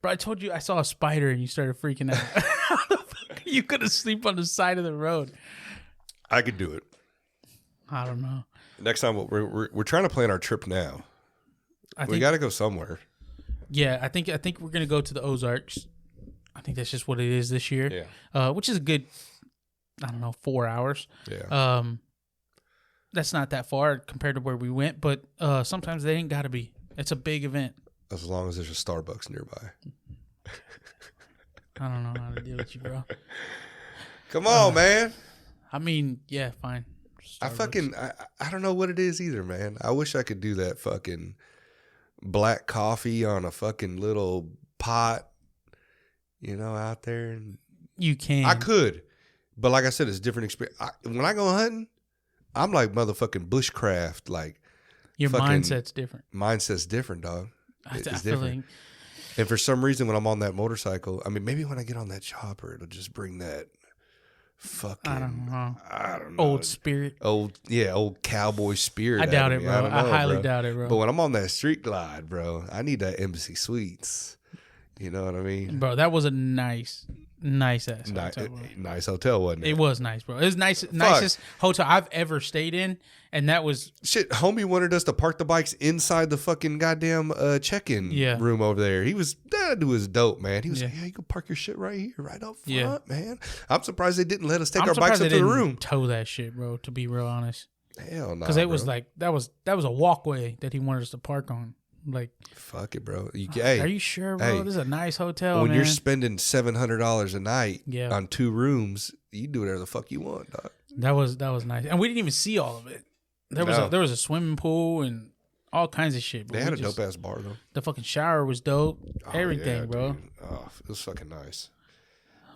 Bro, I told you I saw a spider and you started freaking out. How the fuck you couldn't sleep on the side of the road? I could do it. I don't know. Next time, we're trying to plan our trip now. We got to go somewhere. Yeah, I think we're gonna go to the Ozarks. I think that's just what it is this year. Yeah. Which is a good, I don't know, 4 hours. Yeah. That's not that far compared to where we went, but sometimes they ain't gotta be. It's a big event. As long as there's a Starbucks nearby. I don't know how to deal with you, bro. Come on, man. I mean, yeah, fine. Starbucks. I don't know what it is either, man. I wish I could do that fucking black coffee on a fucking little pot, out there. And you can. I could. But like I said, it's a different experience. When I go hunting, I'm like motherfucking bushcraft. Like your mindset's different. Mindset's different, dog. I It's feel different. like, And for some reason, when I'm on that motorcycle, I mean, maybe when I get on that chopper, it'll just bring that fucking, I don't know. Old spirit. Old cowboy spirit. I doubt it, bro. I don't know, highly doubt it, bro. But when I'm on that street glide, bro, I need that Embassy Suites. You know what I mean? Bro, that was a nice ass hotel, bro. Nice hotel, wasn't it? It was nice, bro. It was nicest hotel I've ever stayed in, and that was shit. Homie wanted us to park the bikes inside the fucking goddamn check-in room over there. That dude was dope, man. He was like, yeah, you can park your shit right here, right up front, man. I'm surprised they didn't let us take our bikes up to the room. Tow that shit, bro. To be real honest, hell no, because it was like that was a walkway that he wanted us to park on. Like, fuck it, bro. Are you sure, bro? This is a nice hotel. When man. you're spending $700 a night on 2 rooms, you do whatever the fuck you want, dog. That was nice, and we didn't even see all of it. There was a swimming pool and all kinds of shit. They had a dope ass bar though. The fucking shower was dope. Everything, bro. Dude. Oh, it was fucking nice.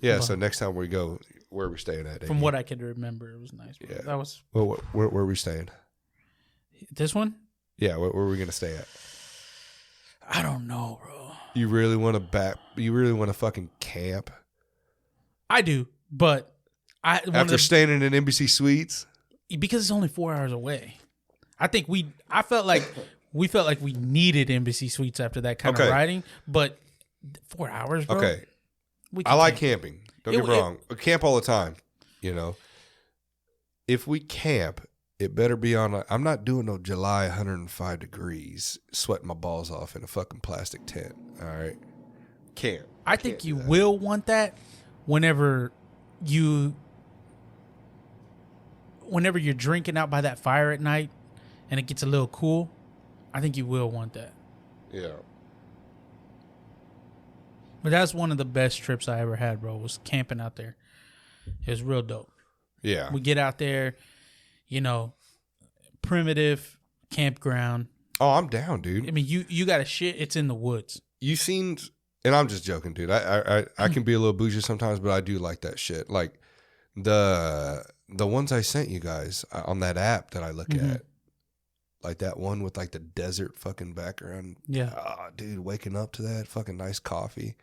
Yeah. So next time we go, where are we staying at? From what I can remember, it was nice. Bro. Yeah. That was. Well, where are we staying? This one? Yeah. Where are we gonna stay at? I don't know, bro. You really want to fucking camp? I do, but after staying in an Embassy Suites, because it's only 4 hours away. I felt like we needed Embassy Suites after that kind of riding, but 4 hours, bro. Okay. I like camping. Don't get me wrong. I camp all the time. If we camp, it better be on. I'm not doing no July 105 degrees, sweating my balls off in a fucking plastic tent. All right, can't. I think you will want that whenever you're drinking out by that fire at night, and it gets a little cool. I think you will want that. Yeah. But that's one of the best trips I ever had, bro. Was camping out there. It was real dope. Yeah. We get out there. Primitive campground. Oh, I'm down, dude. I mean, you got a shit. It's in the woods. You seen, and I'm just joking, dude. I can be a little bougie sometimes, but I do like that shit. Like the ones I sent you guys on that app that I look at, like that one with like the desert fucking background. Yeah, dude, waking up to that fucking nice coffee,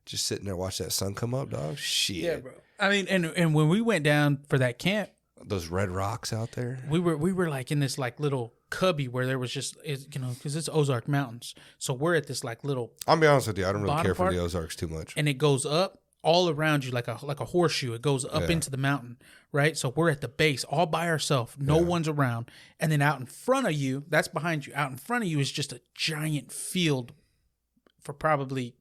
just sitting there watch that sun come up, dog. Shit. Yeah, bro. I mean, and when we went down for that camp. Those red rocks out there. We were like in this like little cubby where there was just because it's Ozark Mountains, so we're at this like little. I'll be honest with you, I don't really care for the Ozarks too much. And it goes up all around you like a horseshoe. It goes up into the mountain, right? So we're at the base all by ourselves. No one's around, and then out in front of you, that's behind you. Out in front of you is just a giant field for probably.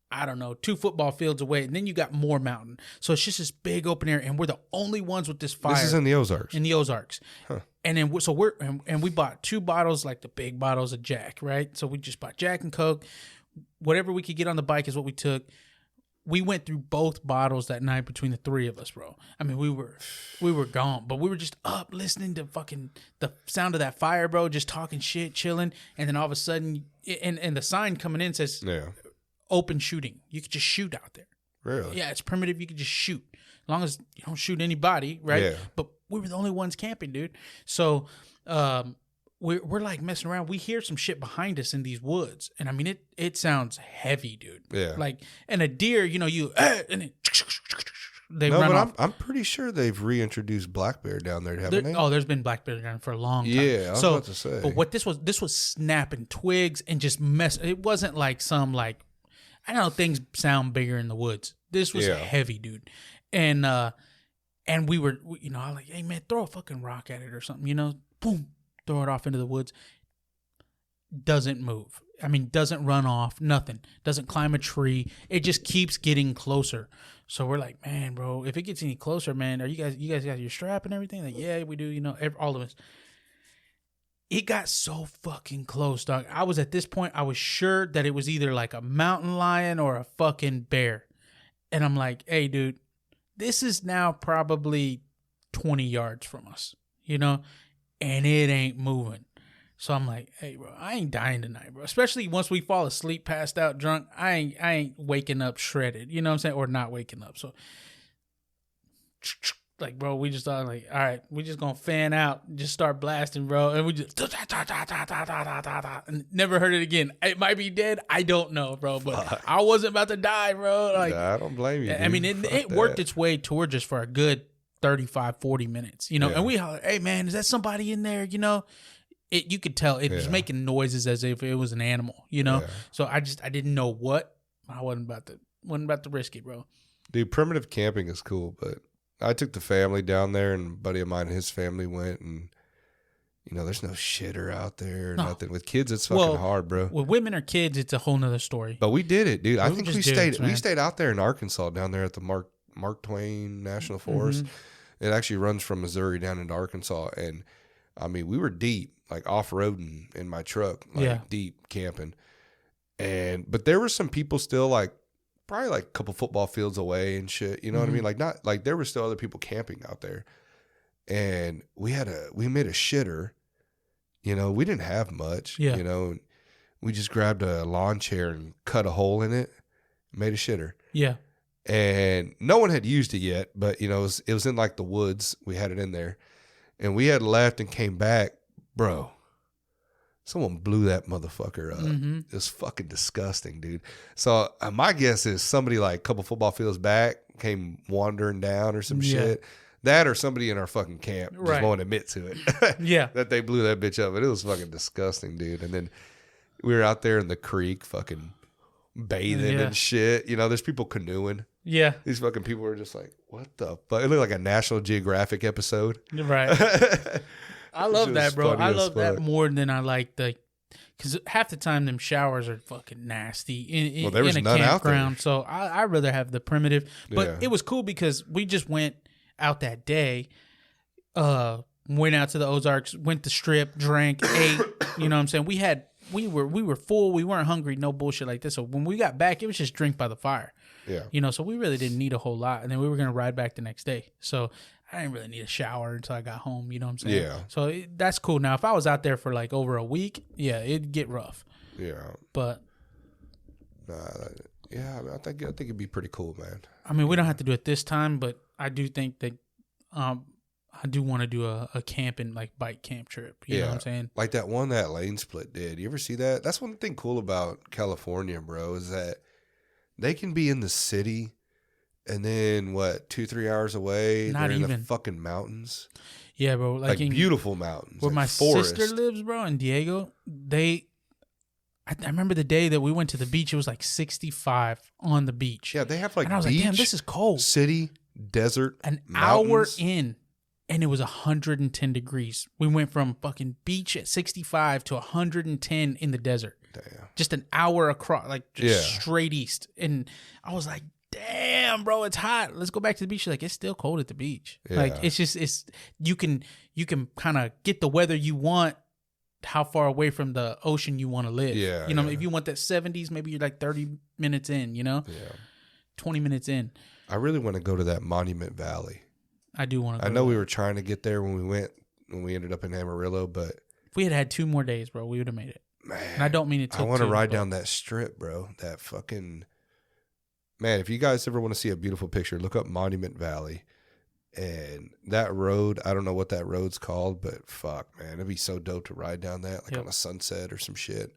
I don't know, 2 football fields away, and then you got more mountain. So it's just this big open area, and we're the only ones with this fire. This is in the Ozarks. In the Ozarks. Huh. And then we bought 2 bottles, like the big bottles of Jack, right? So we just bought Jack and Coke. Whatever we could get on the bike is what we took. We went through both bottles that night between the 3 of us, bro. I mean, we were gone, but we were just up listening to fucking the sound of that fire, bro, just talking shit, chilling, and then all of a sudden, and the sign coming in says, open shooting. You could just shoot out there. Really? Yeah, it's primitive. You could just shoot. As long as you don't shoot anybody, right? Yeah. But we were the only ones camping, dude. So we're like messing around. We hear some shit behind us in these woods. And I mean, it sounds heavy, dude. Yeah. Like, and a deer, and then they run off. I'm pretty sure they've reintroduced black bear down there, haven't they? Oh, there's been black bear down for a long time. Yeah, I was about to say. But what this was snapping twigs and just mess. It wasn't like some like, I know things sound bigger in the woods. This was heavy, dude. And we were, you know, I was like, hey, man, throw a fucking rock at it or something, you know? Boom, throw it off into the woods. Doesn't move. I mean, doesn't run off, nothing. Doesn't climb a tree. It just keeps getting closer. So we're like, man, bro, if it gets any closer, man, you guys got your strap and everything? Like, yeah, we do, you know, all of us. It got so fucking close, dog. I was at this point, I was sure that it was either like a mountain lion or a fucking bear. And I'm like, hey, dude, this is now probably 20 yards from us, you know, and it ain't moving. So I'm like, hey, bro, I ain't dying tonight, bro. Especially once we fall asleep, passed out, drunk. I ain't waking up shredded, you know what I'm saying? Or not waking up. So, like, bro, we just thought, like, all right, we just gonna fan out, just start blasting, bro. And we just, and never heard it again. It might be dead. I don't know, bro. But I wasn't about to die, bro. Like, nah, I don't blame you, dude. I mean, it worked its way towards us for a good 35, 40 minutes, you know? And we hollered, hey, man, is that somebody in there, you know? You could tell it was making noises as if it was an animal, you know? Yeah. So I didn't know what. I wasn't about to risk it, bro. Dude, primitive camping is cool, but I took the family down there, and a buddy of mine and his family went, and, you know, there's no shitter out there or nothing. With kids, it's fucking hard, bro. With women or kids, it's a whole nother story. But we did it, dude. I think we stayed out there in Arkansas, down there at the Mark Twain National Forest. Mm-hmm. It actually runs from Missouri down into Arkansas, and, I mean, we were deep. Like off-roading in my truck, like deep camping. But there were some people still like probably like a couple football fields away and shit. You know what I mean? Like not like there were still other people camping out there. And we made a shitter. You know, we didn't have much. You know, we just grabbed a lawn chair and cut a hole in it, made a shitter. Yeah. And no one had used it yet, but you know, it was in like the woods. We had it in there. And we had left and came back. Bro, someone blew that motherfucker up. Mm-hmm. It was fucking disgusting, dude. So my guess is somebody like a couple football fields back came wandering down or some shit. That or somebody in our fucking camp just won't admit to it. That they blew that bitch up. But it was fucking disgusting, dude. And then we were out there in the creek fucking bathing and shit. You know, there's people canoeing. Yeah. These fucking people were just like, what the fuck? It looked like a National Geographic episode. Right. I love that, bro. I love that more than I like because half the time them showers are fucking nasty in a campground. So I'd rather have the primitive. But it was cool because we just went out that day, went out to the Ozarks, went to Strip, drank, ate. You know what I'm saying? We were full. We weren't hungry. No bullshit like this. So when we got back, it was just drink by the fire. Yeah. You know, so we really didn't need a whole lot. And then we were going to ride back the next day. So I didn't really need a shower until I got home. You know what I'm saying? Yeah. So that's cool. Now, if I was out there for like over a week, it'd get rough. Yeah. But. I think it'd be pretty cool, man. I mean, we don't have to do it this time, but I do think that I do want to do a camping, like bike camp trip. You know what I'm saying? Like that one that Lane Split did. You ever see that? That's one thing cool about California, bro, is that they can be in the city and then 2-3 hours away, they're in the fucking mountains. Yeah, bro. Like beautiful mountains. Where my sister lives, bro, in Diego, I remember the day that we went to the beach, it was like 65 on the beach. Yeah, they have like, and I was like, damn, this is cold. City, desert, an mountains. Hour in, and it was 110 degrees. We went from fucking beach at 65 to 110 in the desert. Damn. Just an hour across, like just straight east. And I was like, damn, bro, it's hot. Let's go back to the beach. She's like, it's still cold at the beach. Yeah. Like it's you can kind of get the weather you want, how far away from the ocean you want to live. Yeah. You know, if you want that 70s, maybe you're like 30 minutes in, you know? Yeah. 20 minutes in. I really want to go to that Monument Valley. I do want to go. I know we were trying to get there when we ended up in Amarillo, but if we had 2 more days, bro, we would have made it. Man, and I don't mean it. I want to ride down that strip, bro. That fucking man. If you guys ever want to see a beautiful picture, look up Monument Valley, and that road. I don't know what that road's called, but fuck, man, it'd be so dope to ride down that, like on a sunset or some shit.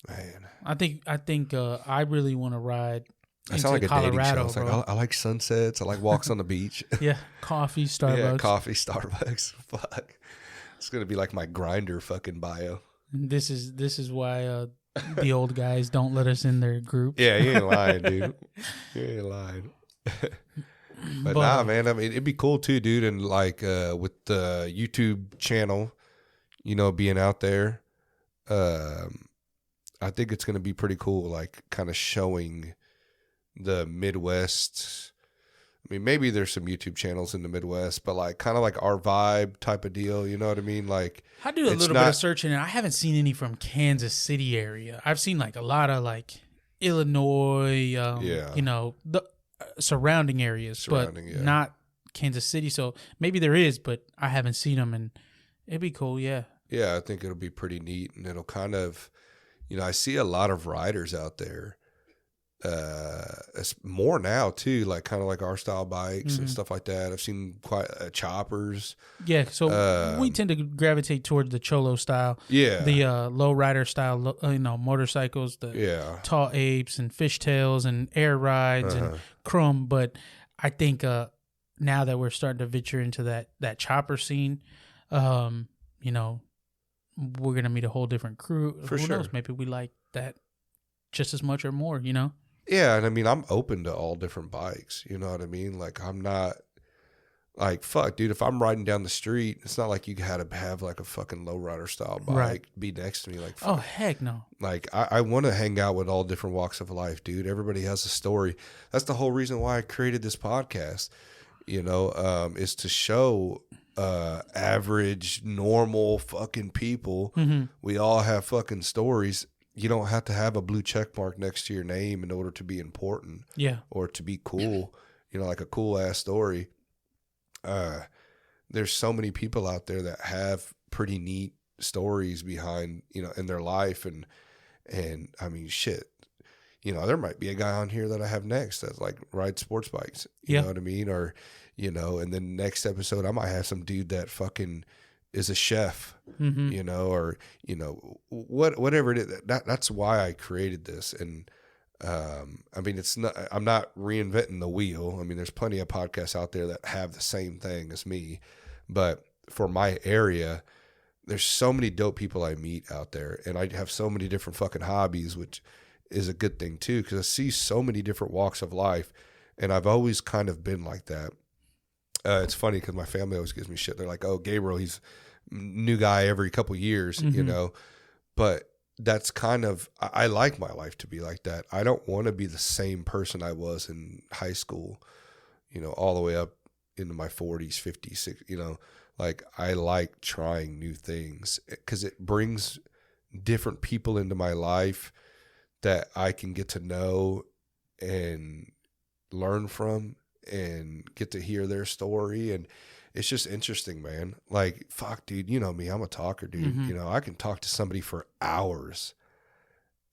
Man, I think I really want to ride. I sound like a Colorado, dating show. Like, I like sunsets. I like walks on the beach. Yeah, coffee, Starbucks. Yeah, coffee, Starbucks. Fuck, it's gonna be like my Grindr fucking bio. This is why The old guys don't let us in their group. Yeah, you ain't lying, dude. You ain't lying. But nah, man. I mean, it'd be cool too, dude. And like with the YouTube channel, you know, being out there, I think it's gonna be pretty cool. Like, kind of showing the Midwest. I mean, maybe there's some YouTube channels in the Midwest, but like kind of like our vibe type of deal. You know what I mean? Like, I do a little bit of searching, and I haven't seen any from Kansas City area. I've seen like a lot of like Illinois, you know, the surrounding areas, but not Kansas City. So maybe there is, but I haven't seen them, and it'd be cool. Yeah. Yeah, I think it'll be pretty neat, and it'll kind of, you know, I see a lot of riders out there. It's more now too, like kind of like our style bikes and stuff like that. I've seen quite choppers. Yeah, so we tend to gravitate towards the cholo style. Yeah, the low rider style, you know, motorcycles. The tall apes and fishtails and air rides and chrome. But I think now that we're starting to venture into that chopper scene, you know, we're gonna meet a whole different crew. For Who knows? Maybe we like that just as much or more. You know. Yeah, and I mean, I'm open to all different bikes. You know what I mean? Like, I'm not like, fuck, dude. If I'm riding down the street, it's not like you had to have like a fucking lowrider style bike be next to me. Like, fuck. Oh heck no. Like, I want to hang out with all different walks of life, dude. Everybody has a story. That's the whole reason why I created this podcast. You know, is to show average, normal fucking people. We all have fucking stories. You don't have to have a blue check mark next to your name in order to be important. Yeah. Or to be cool. You know, like a cool ass story. There's so many people out there that have pretty neat stories behind, you know, in their life. And I mean, shit, you know, there might be a guy on here that I have next that's like rides sports bikes. You know what I mean? Or, you know, and then next episode, I might have some dude that fucking is a chef, you know, or, you know, whatever it is. That's why I created this. And, I mean, I'm not reinventing the wheel. I mean, there's plenty of podcasts out there that have the same thing as me, but for my area, there's so many dope people I meet out there, and I have so many different fucking hobbies, which is a good thing too, because I see so many different walks of life, and I've always kind of been like that. It's funny because my family always gives me shit. They're like, "Oh, Gabriel, he's new guy every couple years," you know. But that's kind of, I like my life to be like that. I don't want to be the same person I was in high school, you know, all the way up into my 40s, 50s, 60s, you know. Like, I like trying new things because it brings different people into my life that I can get to know and learn from and get to hear their story. And it's just interesting, man. Like, fuck, dude, you know me, I'm a talker, dude. You know, I can talk to somebody for hours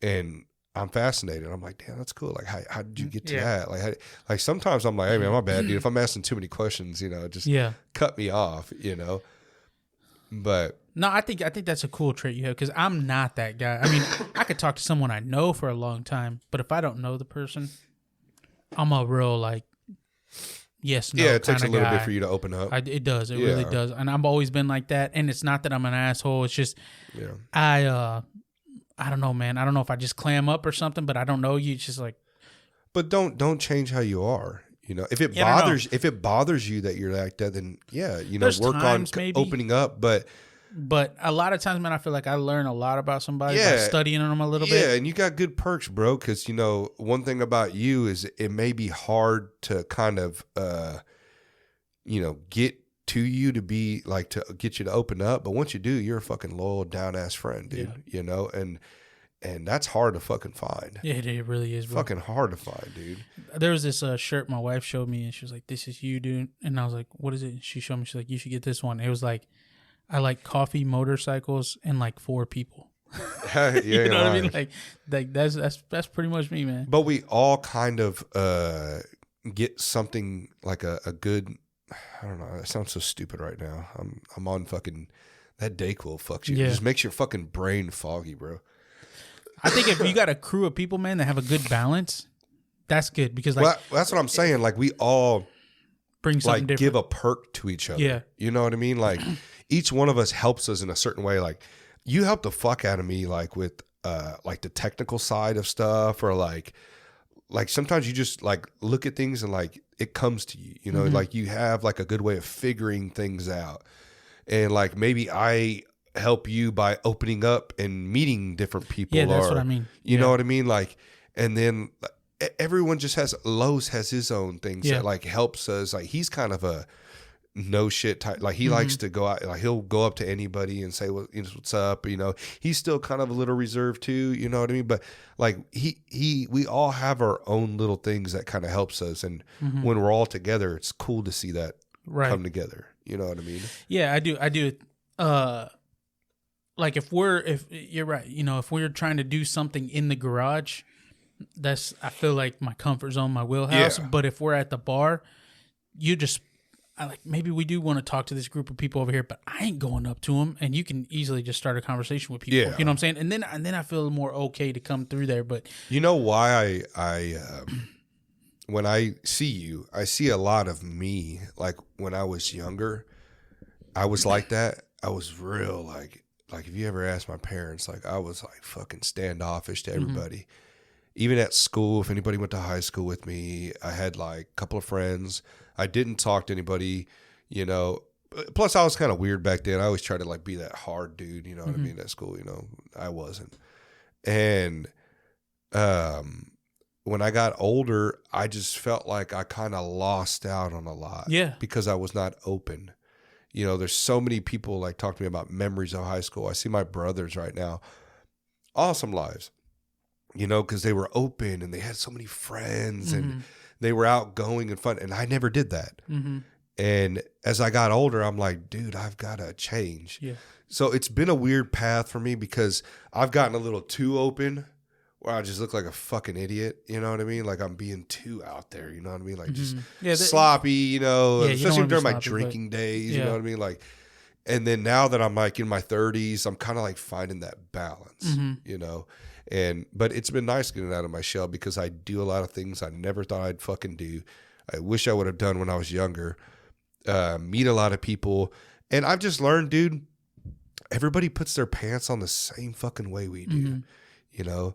and I'm fascinated. I'm like, damn, that's cool. Like, how did you get to that? Like sometimes I'm like, hey man, my bad, dude. If I'm asking too many questions, you know, just cut me off, you know. But no, I think that's a cool trait you have, because I'm not that guy. I mean, I could talk to someone I know for a long time, but if I don't know the person, I'm a real like, yes, no. Yeah, it takes a little guy. bit for you to open up. It does. It really does. And I've always been like that. And it's not that I'm an asshole. It's just, I don't know, man. I don't know if I just clam up or something, but I don't know you. It's just like. But don't change how you are. You know, if it bothers you that you're like that, then you know, there's work on opening up. But a lot of times, man, I feel like I learn a lot, about somebody by studying them a little bit. Yeah, and you got good perks, bro. Because, you know, one thing about you is it may be hard to kind of, you know, get to you to be like, to get you to open up. But once you do, you're a fucking loyal, down ass friend, dude. You know, and that's hard to fucking find. Yeah, it really is, bro. Fucking hard to find, dude. There was this shirt my wife showed me, and she was like, "This is you, dude." And I was like, "What is it?" And she showed me. She's like, "You should get this one." It was like, I like coffee, motorcycles, and like 4 people. You know what I mean? Like that's pretty much me, man. But we all kind of get something like a good. I don't know. It sounds so stupid right now. I'm on fucking that Dayquil fucks you. It just makes your fucking brain foggy, bro. I think if you got a crew of people, man, that have a good balance, that's good, because like that's what I'm saying. Like, we all bring something different. Give a perk to each other. Yeah, you know what I mean. Like, each one of us helps us in a certain way. Like, you help the fuck out of me, like with like the technical side of stuff, or like sometimes you just like look at things and like it comes to you, you know, like you have like a good way of figuring things out. And like maybe I help you by opening up and meeting different people. Yeah, that's what I mean. You know what I mean? Like, and then everyone just has, Lowe's has his own things that like helps us. Like he's kind of a no shit type. Like he likes to go out, like he'll go up to anybody and say, well, you know, what's up? You know, he's still kind of a little reserved too, you know what I mean? But like we all have our own little things that kind of helps us. And when we're all together, it's cool to see that come together. You know what I mean? Yeah, I do. Like if you're right, you know, if we're trying to do something in the garage, I feel like my comfort zone, my wheelhouse. Yeah. But if we're at the bar, maybe we do want to talk to this group of people over here, but I ain't going up to them, and you can easily just start a conversation with people. Yeah. You know what I'm saying? And then I feel more okay to come through there. But you know why I when I see you, I see a lot of me. Like when I was younger, I was like that. I was real like if you ever asked my parents, like I was like fucking standoffish to everybody. Even at school, if anybody went to high school with me, I had like a couple of friends. I didn't talk to anybody, you know. Plus, I was kind of weird back then. I always tried to like be that hard dude, you know what I mean, at school. You know, I wasn't. And when I got older, I just felt like I kind of lost out on a lot. Yeah. Because I was not open. You know, there's so many people like talk to me about memories of high school. I see my brothers right now, awesome lives. You know, because they were open and they had so many friends and they were outgoing and fun. And I never did that. And as I got older, I'm like, dude, I've got to change. Yeah. So it's been a weird path for me because I've gotten a little too open where I just look like a fucking idiot. You know what I mean? Like I'm being too out there. You know what I mean? Like just sloppy, you know, especially during my drinking days. You know what I mean? Like, and then now that I'm like in my 30s, I'm kind of like finding that balance, you know? But it's been nice getting out of my shell because I do a lot of things I never thought I'd fucking do. I wish I would have done when I was younger. Meet a lot of people. And I've just learned, dude, everybody puts their pants on the same fucking way we do. You know?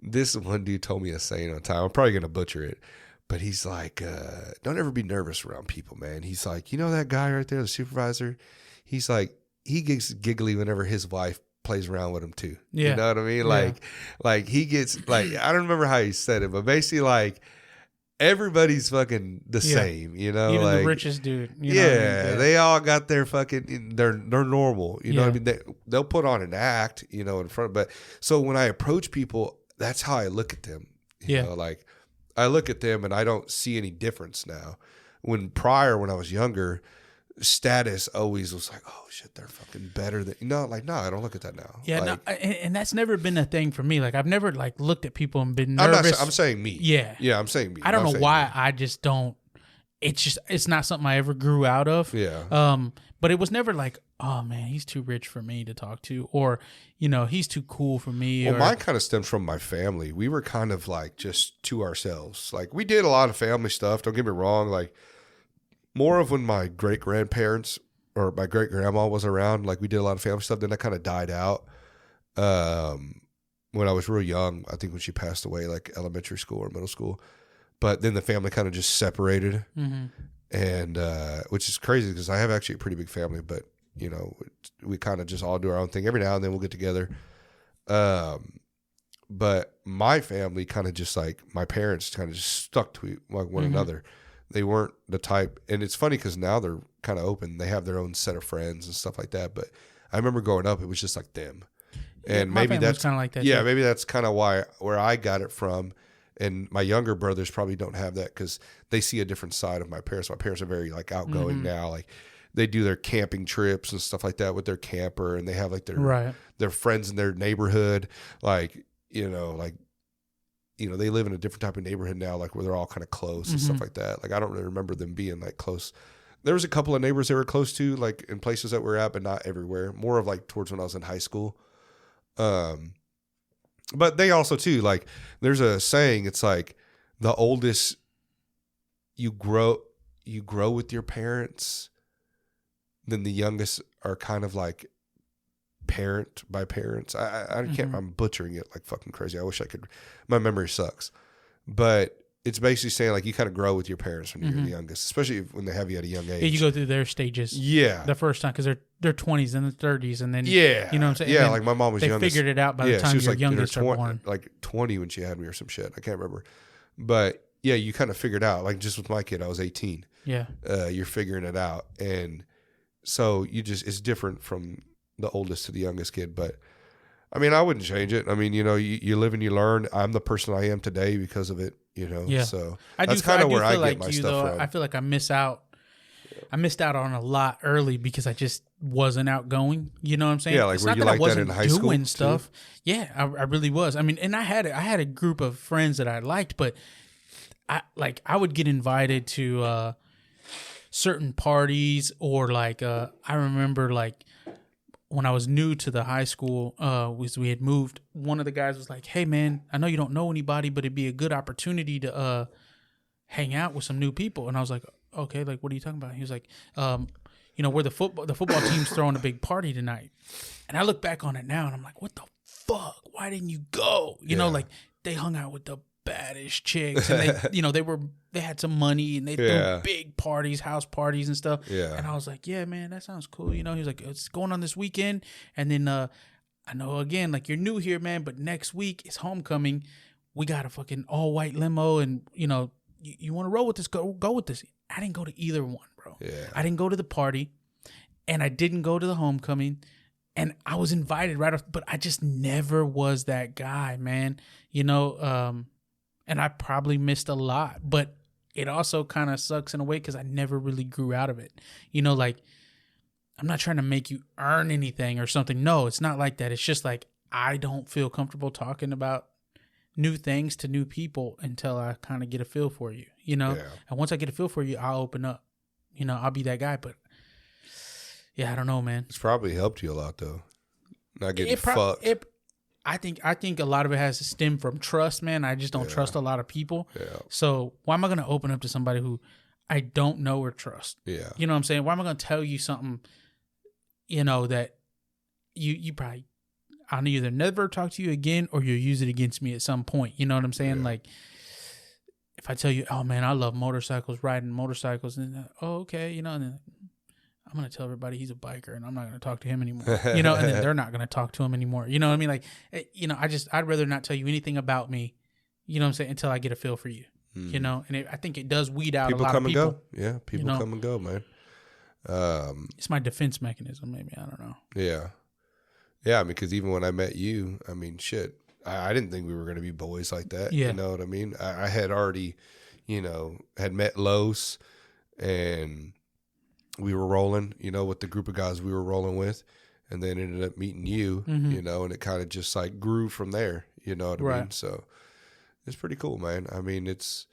This one dude told me a saying one time. I'm probably going to butcher it. But he's like, don't ever be nervous around people, man. He's like, you know that guy right there, the supervisor? He's like, he gets giggly whenever his wife plays around with him too. You know what I mean? Like he gets like, I don't remember how he said it, but basically like everybody's fucking the same, you know? Even like the richest dude. You know what I mean? They all got their fucking, they're normal. You know what I mean? They'll put on an act, you know, in front. But so when I approach people, that's how I look at them. You know, like I look at them and I don't see any difference now. When I was younger, status always was like, oh shit, they're fucking better than, you know, like, no, I don't look at that now. Yeah, like, no, and that's never been a thing for me. Like I've never like looked at people and been nervous. I'm saying me. Yeah, I'm saying me. I don't know why. I just don't. It's not something I ever grew out of. Yeah. But it was never like, oh man, he's too rich for me to talk to, or you know, he's too cool for me. Well, mine kind of stems from my family. We were kind of like just to ourselves. Like we did a lot of family stuff. Don't get me wrong. Like more of when my great grandparents or my great grandma was around, like we did a lot of family stuff. Then that kind of died out. When I was real young, I think when she passed away, like elementary school or middle school, but then the family kind of just separated, and which is crazy because I have actually a pretty big family, but you know, we kind of just all do our own thing. Every now and then we'll get together. But my family kind of just like my parents kind of just stuck to like one another. They weren't the type, and it's funny because now they're kind of open. They have their own set of friends and stuff like that. But I remember growing up, it was just like them, and maybe that's kind of like that. Yeah, maybe that's kind of where I got it from. And my younger brothers probably don't have that because they see a different side of my parents. My parents are very like outgoing now. Like they do their camping trips and stuff like that with their camper, and they have like their friends in their neighborhood. Like they live in a different type of neighborhood now, like where they're all kind of close and stuff like that. Like I don't really remember them being like close. There was a couple of neighbors they were close to, like in places that we're at, but not everywhere. More of like towards when I was in high school. But they also too, like there's a saying, it's like the oldest you grow with your parents, then the youngest are kind of like parent by parents. I can't. I'm butchering it like fucking crazy. I wish I could. My memory sucks, but it's basically saying like you kind of grow with your parents when you're the youngest, especially when they have you at a young age. Yeah, you go through their stages. Yeah, the first time because they're 20s and the 30s, and then you know what I'm saying. Yeah, like my mom was they youngest. figured it out by the time your like youngest are born. Like 20 when she had me or some shit. I can't remember, but yeah, you kind of figured out. Like just with my kid, I was 18. Yeah, you're figuring it out, and so it's different from the oldest to the youngest kid, but. I mean, I wouldn't change it. I mean, you know, you live and you learn. I'm the person I am today because of it, you know. Yeah. So that's kind of where I get my stuff from. I feel like I missed out on a lot early because I just wasn't outgoing. You know what I'm saying? Yeah, like it's were you like that in high school? Doing stuff. Too? Yeah, I really was. I mean, and I had a group of friends that I liked, but I would get invited to certain parties or like I remember like. When I was new to the high school, we had moved. One of the guys was like, "Hey, man, I know you don't know anybody, but it'd be a good opportunity to hang out with some new people." And I was like, "Okay, like, what are you talking about?" He was like, "You know, we're the football team's throwing a big party tonight." And I look back on it now, and I'm like, "What the fuck? Why didn't you go?" You know, like they hung out with the baddest chicks, and they, you know, they had some money, and they threw big parties, house parties and stuff. Yeah. And I was like, yeah, man, that sounds cool. You know, he was like, it's going on this weekend. And then I know, again, like, you're new here, man, but next week it's homecoming. We got a fucking all white limo, and you know, you want to roll with this? Go with this. I didn't go to either one, bro. Yeah. I didn't go to the party, and I didn't go to the homecoming. And I was invited right off, but I just never was that guy, man. You know, and I probably missed a lot, but it also kind of sucks in a way because I never really grew out of it. You know, like, I'm not trying to make you earn anything or something. No, it's not like that. It's just like, I don't feel comfortable talking about new things to new people until I kind of get a feel for you, you know? Yeah. And once I get a feel for you, I'll open up. You know, I'll be that guy. But, yeah, I don't know, man. It's probably helped you a lot, though. Not getting fucked. I think a lot of it has to stem from trust, man. I just don't trust a lot of people. Yeah. So why am I going to open up to somebody who I don't know or trust? Yeah. You know what I'm saying? Why am I going to tell you something, you know, that you probably, I'll either never talk to you again or you'll use it against me at some point. You know what I'm saying? Yeah. Like, if I tell you, oh, man, I love motorcycles, riding motorcycles, and oh, okay, you know, and then I'm going to tell everybody he's a biker and I'm not going to talk to him anymore, you know, and then they're not going to talk to him anymore. You know what I mean? Like, you know, I'd rather not tell you anything about me, you know what I'm saying, until I get a feel for you, you know, and I think it does weed out a lot of people. People come and go. Yeah. People come and go, man. It's my defense mechanism, maybe. I don't know. Yeah. Yeah. Because even when I met you, I mean, shit, I didn't think we were going to be boys like that. Yeah. You know what I mean? I had already, you know, had met Los and we were rolling, you know, with the group of guys we were rolling with, and then ended up meeting you, you know, and it kind of just like grew from there, you know what I mean? So it's pretty cool, man. I mean, it's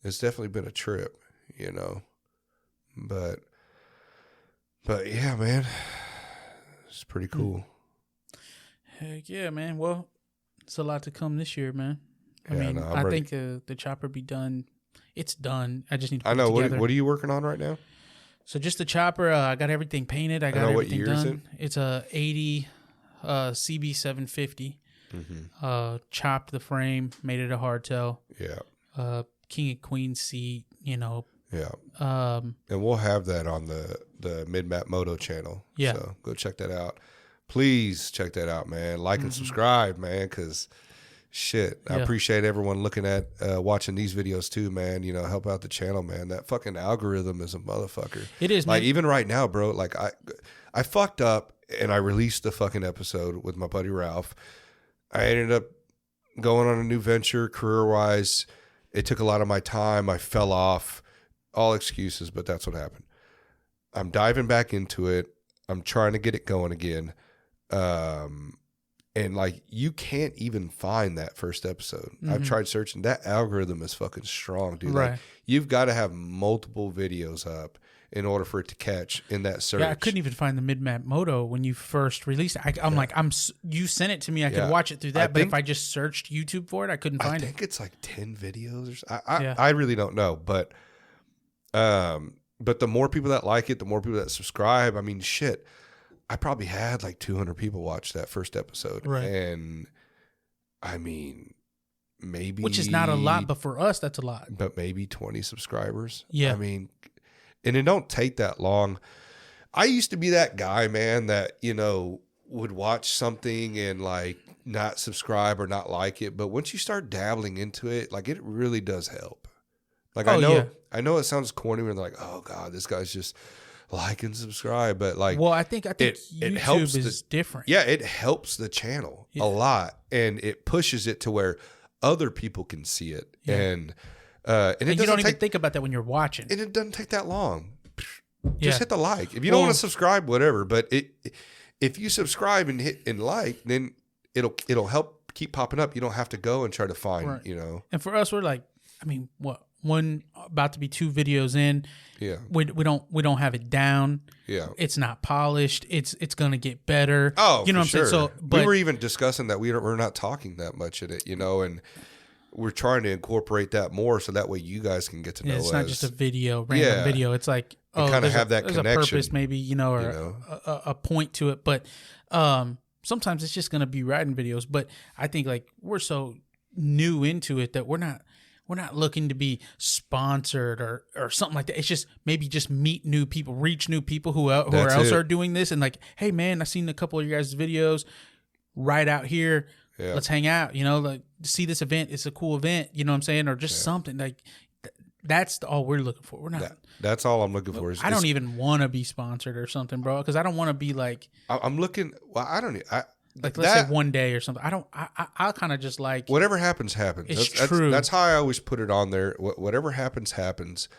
definitely been a trip, you know, but yeah, man, it's pretty cool. Heck yeah, man. Well, it's a lot to come this year, man. I mean, I think the chopper be done. It's done. I just need to put it together. What are you working on right now? So just the chopper, I got everything painted. I got everything done. What year is it? It's a 80 CB 750. Chopped the frame, made it a hardtail. Yeah. King and queen seat, you know. Yeah. And we'll have that on the Map Moto channel. Yeah. So go check that out. Please check that out, man. Like and subscribe, man, because shit, I appreciate everyone looking at watching these videos too, man. You know, help out the channel, man. That fucking algorithm is a motherfucker. It is, like, man. even right now, bro, like I fucked up and I released the fucking episode with my buddy Ralph. I ended up going on a new venture career wise. It took a lot of my time. I fell off. All excuses, but that's what happened. I'm diving back into it. I'm trying to get it going again. And like, you can't even find that first episode. I've tried searching. That algorithm is fucking strong, dude. Right. Like, you've got to have multiple videos up in order for it to catch in that search. Yeah, I couldn't even find the Map Moto when you first released it. You sent it to me. I could watch it through that, but if I just searched YouTube for it, I couldn't find it. I think it's like 10 videos or something. I really don't know, but the more people that like it, the more people that subscribe. I mean, shit. I probably had like 200 people watch that first episode. Right. And I mean, maybe. Which is not a lot, but for us, that's a lot. But maybe 20 subscribers. Yeah. I mean, and it don't take that long. I used to be that guy, man, that, you know, would watch something and like not subscribe or not like it. But once you start dabbling into it, like it really does help. Like I know it sounds corny when they're like, oh God, this guy's just like and subscribe. But like, well, I think it YouTube helps is different. Yeah, it helps the channel a lot, and it pushes it to where other people can see it. Yeah. And you don't even think about that when you're watching. And it doesn't take that long. Just hit the like. If you don't want to subscribe, whatever. But if you subscribe and hit and like, then it'll help keep popping up. You don't have to go and try to find, you know. And for us, we're like, I mean, one about to be 2 videos in. Yeah. We don't have it down. Yeah. It's not polished. It's gonna get better. Oh, you know what I'm saying? So but we were even discussing that we're not talking that much in it, you know, and we're trying to incorporate that more so that way you guys can get to know. It's not just a video, random video. It's like kind of have that there's connection. a purpose, maybe, you know, or a point to it. But sometimes it's just gonna be riding videos. But I think like we're so new into it that we're not looking to be sponsored or something like that. It's just maybe just meet new people, reach new people who else are doing this, and like, hey man, I seen a couple of your guys' videos right out here. Yeah. Let's hang out. You know, like see this event. It's a cool event. You know what I'm saying? Or just something like that's all we're looking for. We're not. That's all I'm looking for. I don't even want to be sponsored or something, bro, because I don't want to be like. I'm looking. Well, I don't. Like let's say one day or something. I'll kind of just like whatever happens. It's true. That's how I always put it on there. Whatever happens.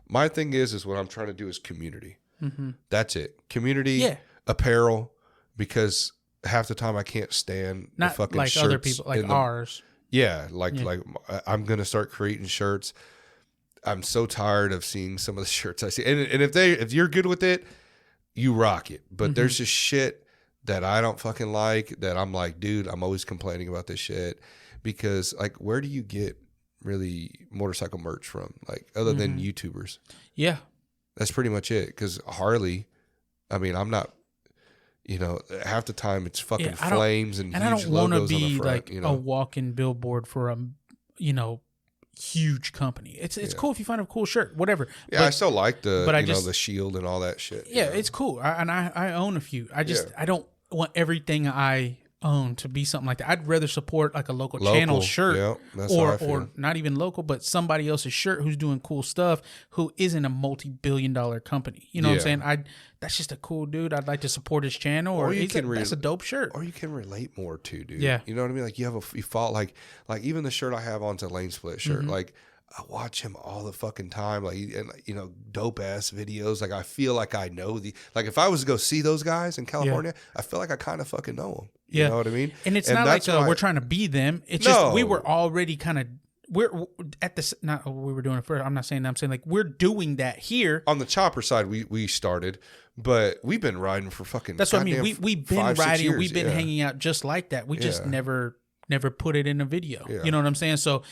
My thing is what I'm trying to do is community. Mm-hmm. That's it. Community, apparel, because half the time I can't stand not the fucking like shirts other people, like ours. Yeah, like I'm gonna start creating shirts. I'm so tired of seeing some of the shirts I see, and if you're good with it, you rock it. But there's just shit that I don't fucking like, that I'm like, dude, I'm always complaining about this shit, because like, where do you get really motorcycle merch from? Like, other than YouTubers? Yeah. That's pretty much it. Because Harley, I mean, I'm not, you know, half the time it's fucking flames and huge logos on the front. I don't want to be like you know? a walking billboard for a, you know, huge company. It's cool if you find a cool shirt, whatever. Yeah, I still like the shield and all that shit. Yeah, it's cool. I own a few. I don't want everything I own to be something like that. I'd rather support like a local channel shirt, or not even local, but somebody else's shirt who's doing cool stuff, who isn't a multi-billion-dollar company. You know what I'm saying? That's just a cool dude. I'd like to support his channel, or that's a dope shirt. Or you can relate more to, dude. Yeah. You know what I mean? Like you follow, like even the shirt I have on's a lane split shirt. Like I watch him all the fucking time. Like, and you know, dope ass videos. Like I feel like I know like if I was to go see those guys in California, I feel like I kind of fucking know them. You know what I mean? And it's not like we're trying to be them. It's just we were already kind of we're at this. Not we were doing it first. I'm not saying that. I'm saying like we're doing that here on the chopper side. We started, but we've been riding for fucking. That's what I mean. We've been riding. We've been hanging out just like that. We just never put it in a video. Yeah. You know what I'm saying? So.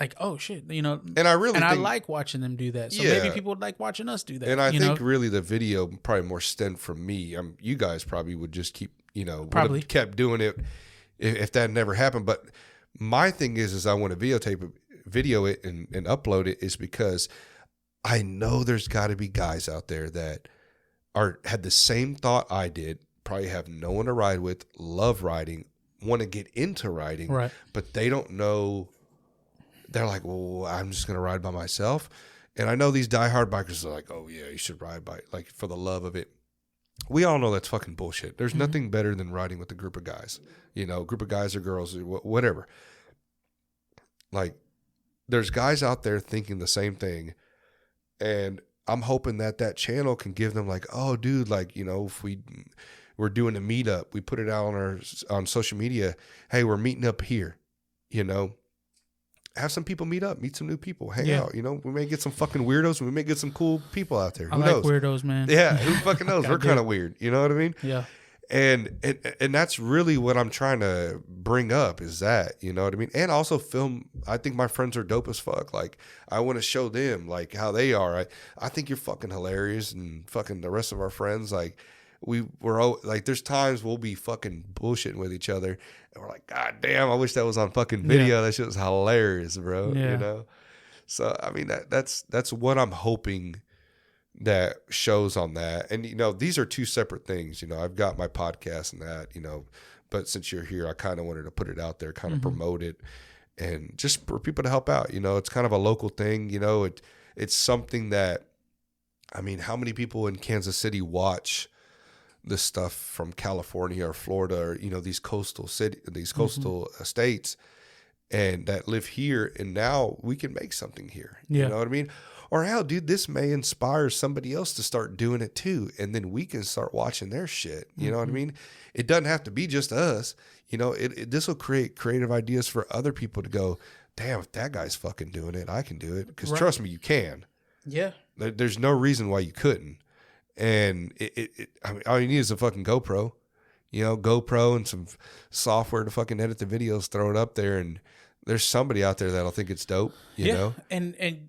Like, oh shit, you know, and I like watching them do that. So maybe people would like watching us do that. And I think really the video probably more stemmed from me. You guys probably would just keep, you know, probably kept doing it if that never happened. But my thing is I want to video it and upload it is because I know there's got to be guys out there that had the same thought I did, probably have no one to ride with, love riding, want to get into riding, right? But they don't know. They're like, well, I'm just going to ride by myself. And I know these diehard bikers are like, oh, yeah, you should ride by, like, for the love of it. We all know that's fucking bullshit. There's nothing better than riding with a group of guys, you know, group of guys or girls, or whatever. Like, there's guys out there thinking the same thing. And I'm hoping that channel can give them like, oh, dude, like, you know, if we're doing a meetup, we put it out on social media. Hey, we're meeting up here, you know. Have some people meet some new people, hang out. You know, we may get some fucking weirdos. We may get some cool people out there. Who knows? Weirdos, man. Yeah, who fucking knows? We're kind of weird. You know what I mean? Yeah. And that's really what I'm trying to bring up is that, you know what I mean? And also film. I think my friends are dope as fuck. Like, I want to show them like how they are. I think you're fucking hilarious, and fucking the rest of our friends, like, we're like, there's times we'll be fucking bullshitting with each other, and we're like, God damn, I wish that was on fucking video. That shit was hilarious, bro. You know. So I mean, that's what I'm hoping that shows on that. And you know, these are two separate things. You know, I've got my podcast and that. You know, but since you're here, I kind of wanted to put it out there, kind of promote it, and just for people to help out. You know, it's kind of a local thing. You know, it's something that, I mean, how many people in Kansas City watch this stuff from California or Florida or, you know, these coastal states, and that live here, and now we can make something here. You know what I mean? Or hell, dude, this may inspire somebody else to start doing it too, and then we can start watching their shit. You know what I mean? It doesn't have to be just us. You know, this will create creative ideas for other people to go, damn, if that guy's fucking doing it, I can do it. Because trust me, you can. Yeah. There's no reason why you couldn't. And I mean, all you need is a fucking GoPro, you know, GoPro and some software to fucking edit the videos, throw it up there, and there's somebody out there that'll think it's dope, you know? And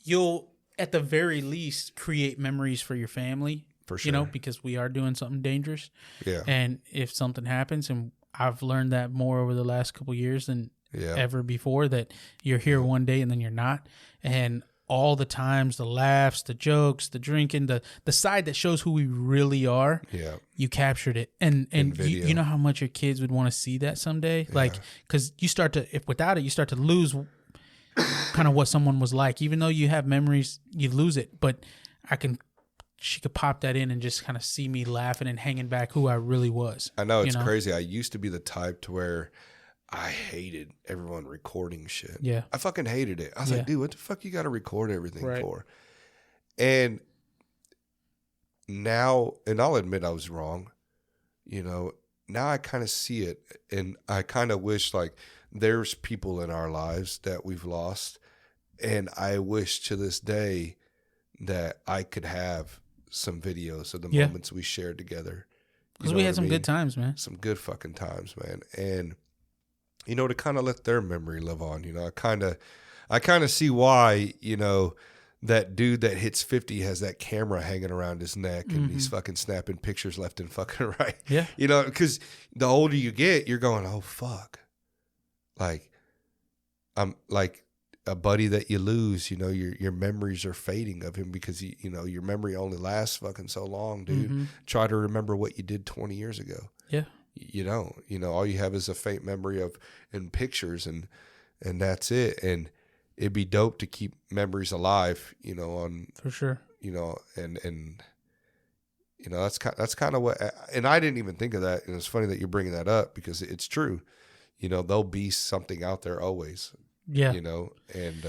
you'll, at the very least, create memories for your family. For sure. You know, because we are doing something dangerous. Yeah. And if something happens, and I've learned that more over the last couple of years than ever before, that you're here one day and then you're not. And all the times, the laughs, the jokes, the drinking, the side that shows who we really are, you captured it. And you know how much your kids would want to see that someday? Like, because you start to, if without it, you start to lose kind of what someone was like. Even though you have memories, you lose it. But she could pop that in and just kind of see me laughing and hanging back who I really was. I know, it's crazy. I used to be the type to where I hated everyone recording shit. Yeah. I fucking hated it. I was like, dude, what the fuck you got to record everything for? And now, and I'll admit I was wrong, you know, now I kind of see it, and I kind of wish, like, there's people in our lives that we've lost, and I wish to this day that I could have some videos of the moments we shared together. Because we had some good times, man. Some good fucking times, man. And, you know, to kind of let their memory live on, you know, I kind of see why, you know, that dude that hits 50 has that camera hanging around his neck, and he's fucking snapping pictures left and fucking right. Yeah. You know, because the older you get, you're going, oh, fuck. Like, I'm like a buddy that you lose, you know, your memories are fading of him because, you know, your memory only lasts fucking so long, dude. Try to remember what you did 20 years ago. Yeah. You know, all you have is a faint memory of in pictures, and that's it. And it'd be dope to keep memories alive, you know, on for sure, you know, and you know, that's kind of what, and I didn't even think of that. And it's funny that you're bringing that up because it's true. You know, there'll be something out there always. Yeah. You know, and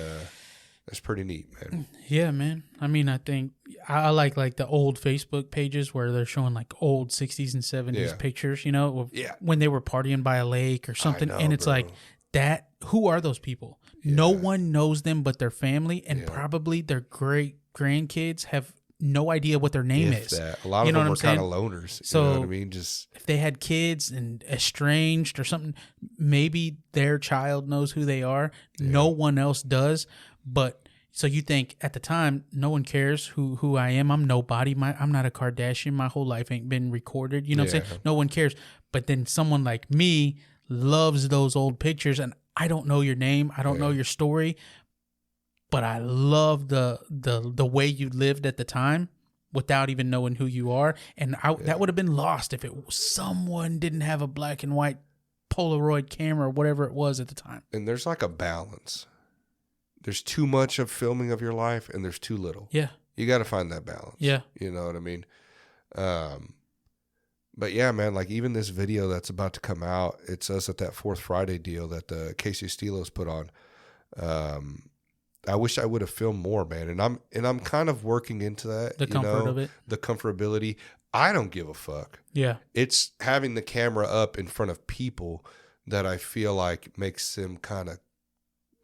that's pretty neat, man. Yeah, man. I mean, I think I like the old Facebook pages where they're showing like old 60s and 70s pictures, you know, when they were partying by a lake or something. And it's like that. Who are those people? Yeah. No one knows them but their family, and probably their great grandkids have no idea what their name is. That. A lot of them were kind of loners. So, you know what I mean? Just if they had kids and estranged or something, maybe their child knows who they are. Yeah. No one else does. But so you think at the time, no one cares who I am. I'm nobody. I'm not a Kardashian. My whole life ain't been recorded. You know what I'm saying? No one cares. But then someone like me loves those old pictures, and I don't know your name. I don't know your story. But I love the way you lived at the time without even knowing who you are. And that would have been lost if someone didn't have a black and white Polaroid camera or whatever it was at the time. And there's like a balance. There's too much of filming of your life, and there's too little. Yeah. You got to find that balance. Yeah. You know what I mean? But yeah, man, like even this video that's about to come out, it's us at that Fourth Friday deal that the Casey Stilos put on. I wish I would have filmed more, man. And I'm kind of working into that. The comfort of it. The comfortability. I don't give a fuck. Yeah. It's having the camera up in front of people that I feel like makes them kind of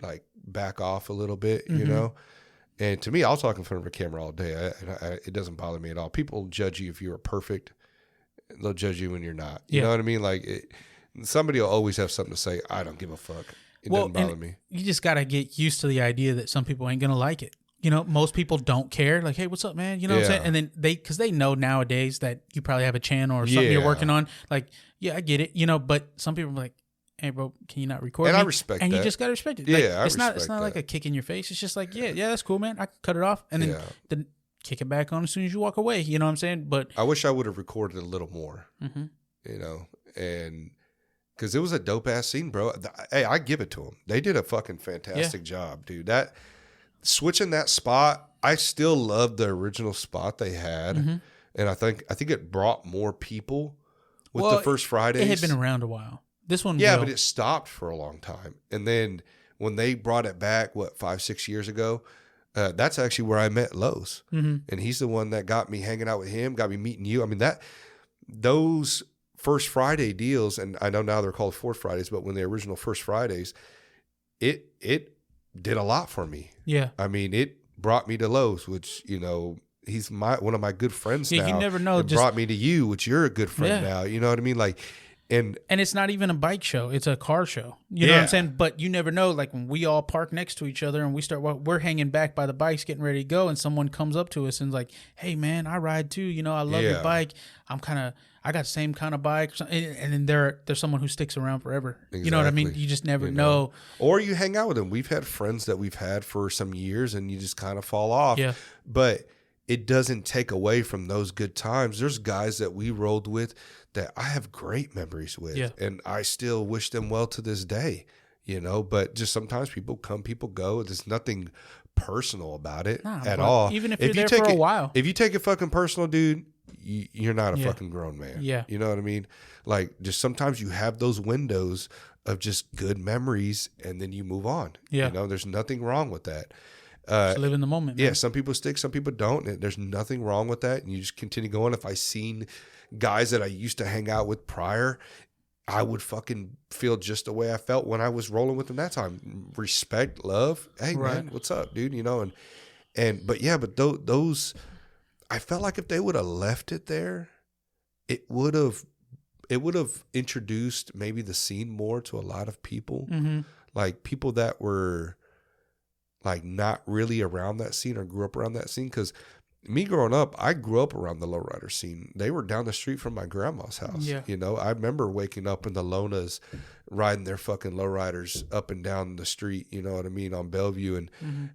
like back off a little bit, you know? And to me, I'll talk in front of a camera all day. It doesn't bother me at all. People judge you if you are perfect. They'll judge you when you're not. You know what I mean? Like somebody will always have something to say. I don't give a fuck. It doesn't bother me. You just got to get used to the idea that some people ain't going to like it. You know, most people don't care. Like, hey, what's up, man? You know what I'm saying? And then because they know nowadays that you probably have a channel or something you're working on. Like, yeah, I get it. You know, but some people are like, hey, bro, can you not record and me? I respect that. And you just got to respect it. Yeah, like, it's not like a kick in your face. It's just like, yeah, that's cool, man. I can cut it off. And then kick it back on as soon as you walk away. You know what I'm saying? But I wish I would have recorded a little more, you know, and because it was a dope ass scene, bro. Hey, I give it to them. They did a fucking fantastic job, dude. That switching that spot, I still love the original spot they had, and I think it brought more people with the first Fridays. It had been around a while. This one, but it stopped for a long time, and then when they brought it back, 5-6 years ago, that's actually where I met Lowe's, and he's the one that got me hanging out with him, got me meeting you. I mean those first Friday deals, and I know now they're called Fourth Fridays, but when the original First Fridays, it did a lot for me. Yeah, I mean it brought me to Lowe's, which you know he's one of my good friends now. You never know. It brought me to you, which you're a good friend now. You know what I mean, like. And it's not even a bike show; it's a car show. You know what I'm saying? But you never know. Like when we all park next to each other and we're hanging back by the bikes, getting ready to go, and someone comes up to us and's like, "Hey, man, I ride too. You know, I love your bike. I got the same kind of bike." And then there's someone who sticks around forever. Exactly. You know what I mean? You just never know. Or you hang out with them. We've had friends that we've had for some years, and you just kind of fall off. Yeah. But it doesn't take away from those good times. There's guys that we rolled with that I have great memories with, and I still wish them well to this day, you know, but just sometimes people come, people go. There's nothing personal about it at all. Even if you're there for a while. If you take it fucking personal, dude, you're not a fucking grown man. Yeah. You know what I mean? Like just sometimes you have those windows of just good memories and then you move on. Yeah. You know, there's nothing wrong with that. Just live in the moment. Man. Yeah. Some people stick, some people don't. And there's nothing wrong with that. And you just continue going. If I seen guys that I used to hang out with prior, I would fucking feel just the way I felt when I was rolling with them that time. Respect, love. Hey man, what's up, dude? You know, but those, I felt like if they would have left it there, it would have introduced maybe the scene more to a lot of people, like people that were like not really around that scene or grew up around that scene. Because me growing up, I grew up around the lowrider scene. They were down the street from my grandma's house. Yeah. You know, I remember waking up in the Lonas, riding their fucking lowriders up and down the street, you know what I mean, on Bellevue,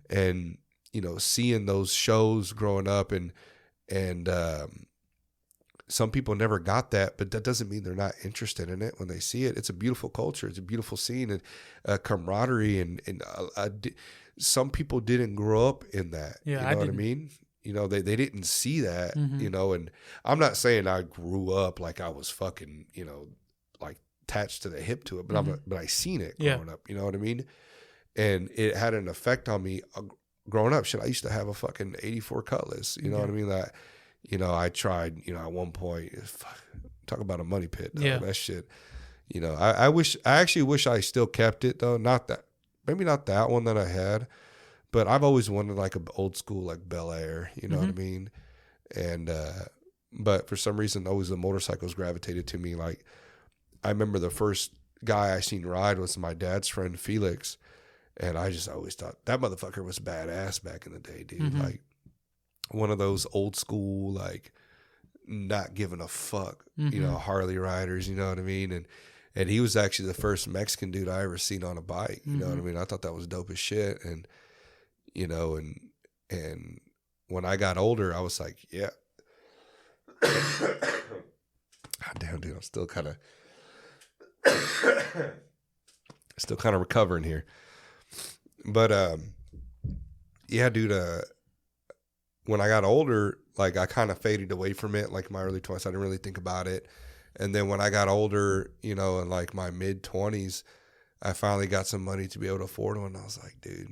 and you know, seeing those shows growing up, and some people never got that, but that doesn't mean they're not interested in it when they see it. It's a beautiful culture. It's a beautiful scene, and camaraderie, and some people didn't grow up in that. Yeah, you know what I mean? You know, they didn't see that, you know, and I'm not saying I grew up like I was fucking, you know, like attached to the hip to it, but but I seen it growing up, you know what I mean? And it had an effect on me growing up. Shit, I used to have a fucking 84 Cutlass, you know what I mean? That, you know, I tried, you know, at one point, talk about a money pit, though, that shit. You know, I actually wish I still kept it though. Maybe not that one that I had. But I've always wanted like an old school, like Bel Air, you know what I mean? And, but for some reason, always the motorcycles gravitated to me. Like, I remember the first guy I seen ride was my dad's friend, Felix. And I just always thought that motherfucker was badass back in the day, dude. Like, one of those old school, like, not giving a fuck, you know, Harley riders, you know what I mean? And he was actually the first Mexican dude I ever seen on a bike, you know what I mean? I thought that was dope as shit. And, you know, and when I got older, I was like, yeah. God damn, dude, I'm still kind of recovering here. But yeah, dude, when I got older, like I kind of faded away from it, like my early 20s. I didn't really think about it. And then when I got older, you know, in like my mid 20s, I finally got some money to be able to afford one. And I was like, dude,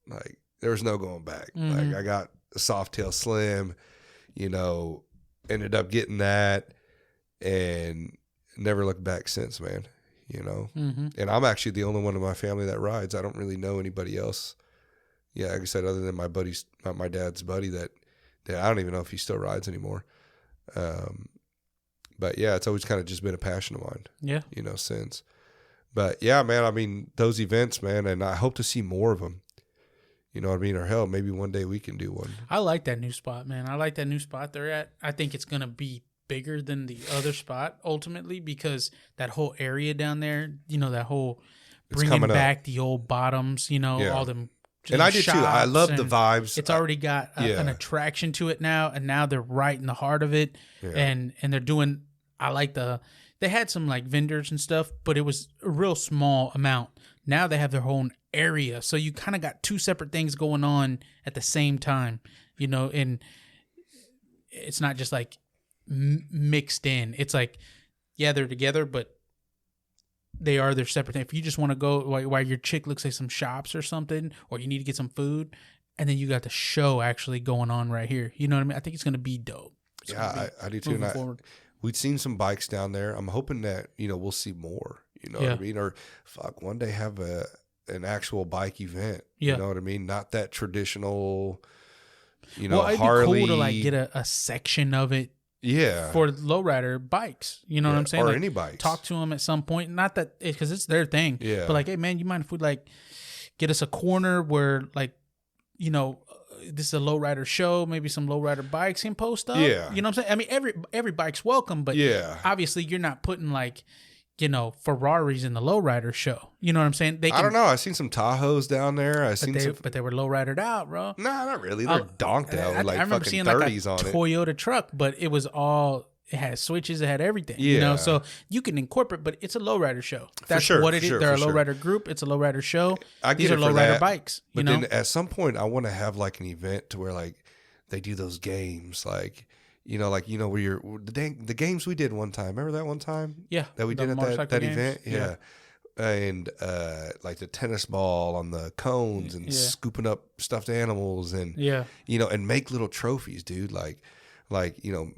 like, there was no going back. Like I got a Softail Slim, you know, ended up getting that and never looked back since, man, you know. And I'm actually the only one in my family that rides. I don't really know anybody else. Yeah, like I said, other than my dad's buddy that I don't even know if he still rides anymore. But yeah, it's always kind of just been a passion of mine. Yeah. You know, since. But yeah, man, I mean, those events, man, and I hope to see more of them. You know what I mean? Or hell, maybe one day we can do one. I like that new spot, man. I like that new spot they're at. I think it's gonna be bigger than the other spot ultimately because that whole area down there, that whole bringing back the old bottoms, all them. And I did too. I love the vibes. It's already got an attraction to it now, and now they're right in the heart of it. Yeah. And they're doing. I like they had some like vendors and stuff, but it was a real small amount. Now they have their own area, so you kind of got two separate things going on at the same time, and it's not just like mixed in. It's like, yeah, they're together, but they are their separate thing. If you just want to go while your chick looks like some shops or something, or you need to get some food, and then you got the show actually going on right here. You know what I mean? I think it's going to be dope. I do too. We'd seen some bikes down there. I'm hoping that, we'll see more, what I mean? Or one day have an actual bike event. You know what I mean? Not that traditional, it'd Harley. Be cool to like get a section of it. Yeah. For lowrider bikes. You know what I'm saying? Or like, any bikes. Talk to them at some point. Not that, because it's their thing. Yeah. But like, hey, man, you mind if we like get us a corner where like, this is a lowrider show, maybe some lowrider bikes can post up. Yeah. You know what I'm saying? I mean, every bike's welcome, but obviously you're not putting like, Ferraris in the lowrider show. You know what I'm saying? I don't know. I seen some Tahoes down there. But they were lowridered out, bro. No, not really. They're donked out with like I remember fucking seeing 30s like on a Toyota truck, but it was all. It had switches. It had everything. Yeah. So you can incorporate, but it's a lowrider show. That's for sure, what it is. Sure, They're a lowrider group. It's a lowrider show. These are lowrider bikes. But then at some point, I want to have like an event to where like they do those games, like. Where you're the games we did one time. Remember that one time? Yeah. That we did at that event? Yeah. And like the tennis ball on the cones and scooping up stuffed animals and and make little trophies, dude. Like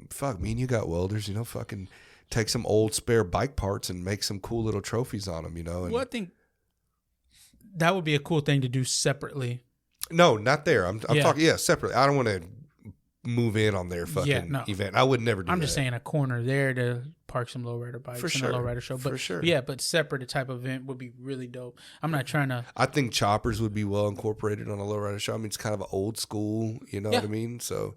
fuck, me and you got welders, fucking take some old spare bike parts and make some cool little trophies on them, And, well, I think that would be a cool thing to do separately. No, not there. I'm talking separately. I don't want to move in on their fucking event. I would never do that. I'm just saying a corner there to park some lowrider bikes for sure. And a lowrider show. But for sure. Yeah, but separate type of event would be really dope. I'm not trying to. I think choppers would be well incorporated on a lowrider show. I mean, it's kind of an old school, what I mean? So,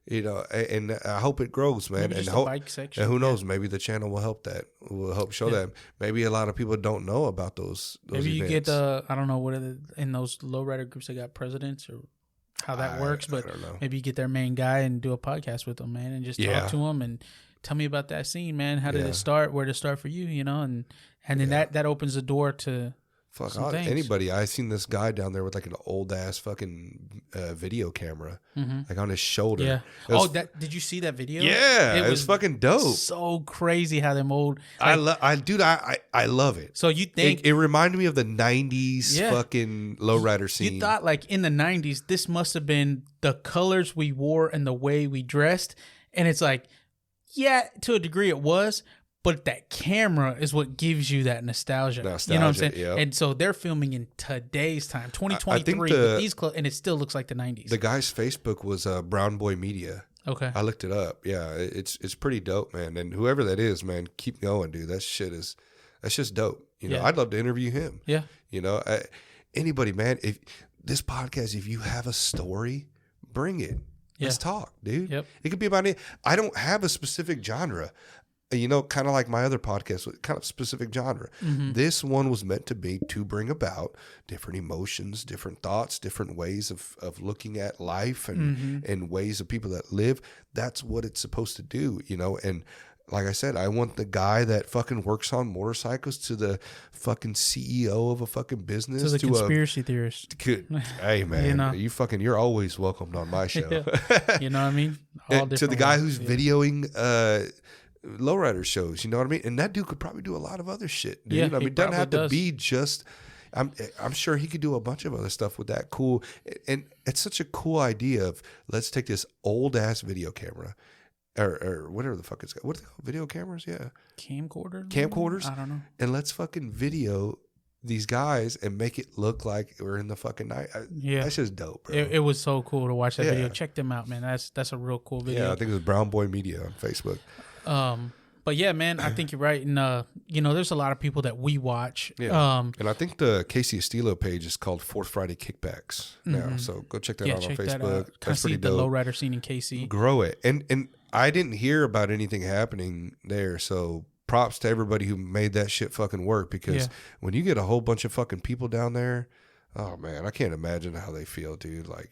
and I hope it grows, man. Maybe just a bike section. And who knows? Maybe the channel will help that. Will help show that. Maybe a lot of people don't know about those Maybe you events. get I don't know what in those lowrider groups they got presidents or how that works, but maybe you get their main guy and do a podcast with them, man, and just talk to them and tell me about that scene, man. How did it start? Where did it start for you? And then that opens the door to anybody. I seen this guy down there with like an old ass fucking video camera, like on his shoulder. Yeah. Did you see that video? Yeah, it was fucking dope. So crazy how them old. I love it. So you think it reminded me of the '90s fucking lowrider scene? You thought like in the '90s, this must have been the colors we wore and the way we dressed, and it's like, to a degree it was. But that camera is what gives you that nostalgia. You know what I'm saying? Yep. And so they're filming in today's time, 2023, with these and it still looks like the 90s. The guy's Facebook was Brown Boy Media. Okay. I looked it up. Yeah, it's pretty dope, man. And whoever that is, man, keep going, dude. That's just dope. I'd love to interview him. Yeah. Anybody, man. If this podcast, if you have a story, bring it. Let's talk, dude. Yep. It could be about it. I don't have a specific genre. Kind of like my other podcast, kind of specific genre. Mm-hmm. This one was meant to bring about different emotions, different thoughts, different ways of looking at life and ways of people that live. That's what it's supposed to do, And like I said, I want the guy that fucking works on motorcycles to the fucking CEO of a fucking business. To the conspiracy theorist. Hey, man, you're always welcomed on my show. You know what I mean? To the guy who's videoing lowrider shows, you know what I mean? And that dude could probably do a lot of other shit, dude. I mean, it doesn't have to be just. I'm sure he could do a bunch of other stuff with that. Cool, and it's such a cool idea of let's take this old ass video camera, or whatever the fuck it's got. What are they called? Video cameras? Yeah, camcorders. I don't know. And let's fucking video these guys and make it look like we're in the fucking night. That's just dope, bro. It was so cool to watch that video. Check them out, man. That's a real cool video. Yeah, I think it was Brown Boy Media on Facebook. But yeah, man, I think you're right. And, you know, there's a lot of people that we watch. Yeah. And I think the Casey Estilo page is called Fourth Friday Kickbacks now. So go check that out on Facebook. That's pretty dope. The lowrider scene in KC. Grow it. And I didn't hear about anything happening there. So props to everybody who made that shit fucking work, because when you get a whole bunch of fucking people down there, oh man, I can't imagine how they feel, dude. Like,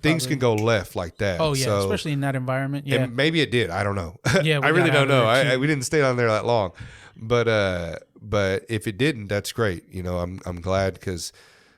things can go left like that. Oh yeah, so, especially in that environment. Yeah, and maybe it did. I don't know. Yeah, I really don't know. We didn't stay on there that long, but if it didn't, that's great. You know, I'm glad, because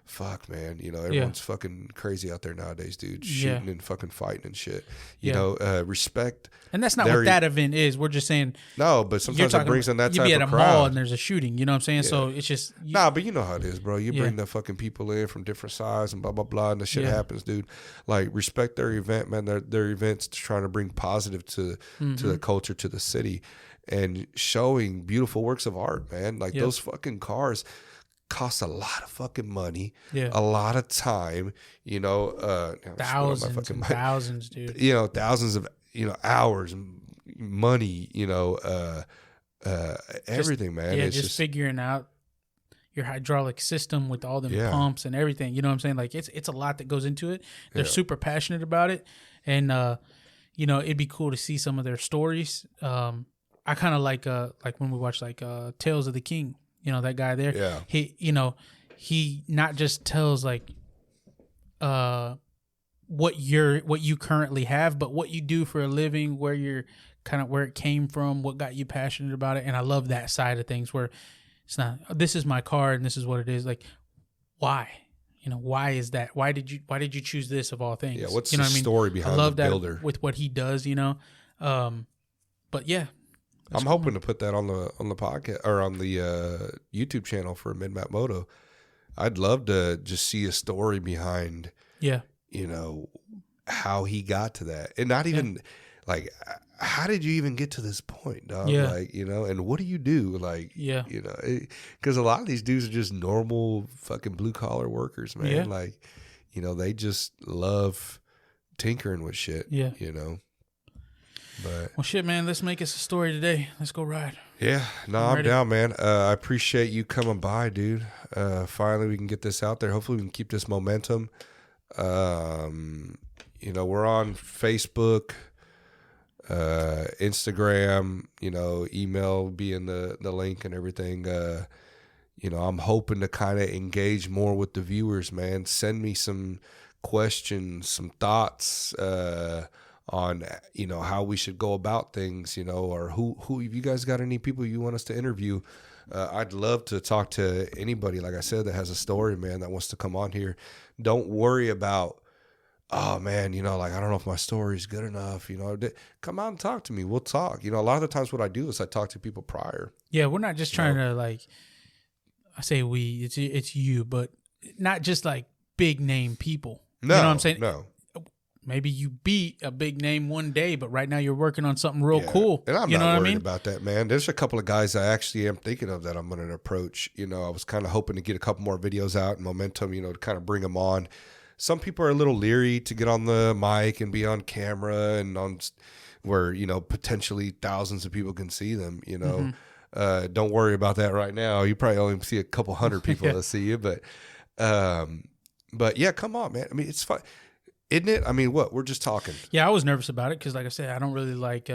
fuck, man, you know, everyone's fucking crazy out there nowadays, dude. Shooting and fucking fighting and shit. You know, respect. And that's not what that event is. We're just saying. No, but sometimes it brings in that type of crowd. You be at a mall and there's a shooting. You know what I'm saying? Yeah. So it's just. But you know how it is, bro. You bring the fucking people in from different sides and blah, blah, blah, and the shit happens, dude. Like, respect their event, man. Their events trying to bring positive to the culture, to the city, and showing beautiful works of art, man. Like, those fucking cars cost a lot of fucking money, a lot of time, you know, thousands, dude. You know, thousands of, you know, hours, money, you know, everything, man. Yeah, it's just figuring out your hydraulic system with all them pumps and everything. You know what I'm saying? Like, it's a lot that goes into it. They're super passionate about it, and you know, it'd be cool to see some of their stories. I kind of like when we watch like Tales of the King. You know, that guy there. Yeah. He not just tells like what you currently have, but what you do for a living, where you're kind of, where it came from, what got you passionate about it. And I love that side of things, where it's not, this is my car and this is what it is. Like, why? You know, why is that? Why did you choose this of all things? Yeah, what's the story behind the builder? That with what he does, you know. But yeah. I'm hoping to put that on the podcast, or on the YouTube channel for Map Moto. I'd love to just see a story behind, you know, how he got to that, and not even like, how did you even get to this point, dog? Yeah. Like, you know, and what do you do? Like, you know, because a lot of these dudes are just normal fucking blue collar workers, man. Yeah. Like, you know, they just love tinkering with shit. Yeah. You know. But, well, shit, man, let's make us a story today. Let's go ride. Yeah, no, I'm down, man. I appreciate you coming by, dude. Finally, we can get this out there. Hopefully, we can keep this momentum. You know, we're on Facebook, Instagram. You know, email being the link and everything. You know, I'm hoping to kind of engage more with the viewers, man. Send me some questions, some thoughts. On, you know, how we should go about things, you know, or who if you guys got any people you want us to interview, I'd love to talk to anybody, like I said, that has a story, man, that wants to come on here. Don't worry about, oh man, you know, like, I don't know if my story is good enough, you know. Come out and talk to me. We'll talk. You know, a lot of the times what I do is I talk to people prior. Yeah, we're not just trying to, like, I say it's you, but not just like big name people. No, you know what I'm saying? No. Maybe you beat a big name one day, but right now you're working on something real cool. And I'm not worried about that, man. There's a couple of guys I actually am thinking of that I'm going to approach. You know, I was kind of hoping to get a couple more videos out and momentum, you know, to kind of bring them on. Some people are a little leery to get on the mic and be on camera and on where, you know, potentially thousands of people can see them, you know. Mm-hmm. Don't worry about that right now. You probably only see a couple hundred people that see you, but yeah, come on, man. I mean, it's fun. Isn't it? I mean, what? We're just talking. Yeah, I was nervous about it because, like I said, I don't really like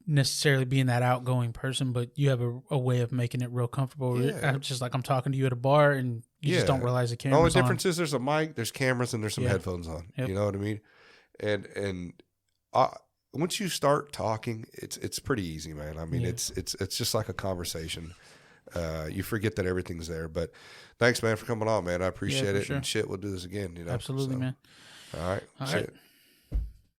necessarily being that outgoing person, but you have a way of making it real comfortable. Yeah. I'm just like, I'm talking to you at a bar and you just don't realize the camera's on. The only difference is there's a mic, there's cameras, and there's some headphones on. Yep. You know what I mean? And once you start talking, it's pretty easy, man. I mean, it's just like a conversation. You forget that everything's there, but thanks, man, for coming on, man. I appreciate it. Sure. And shit, we'll do this again, you know. Absolutely, man. All right. Shit.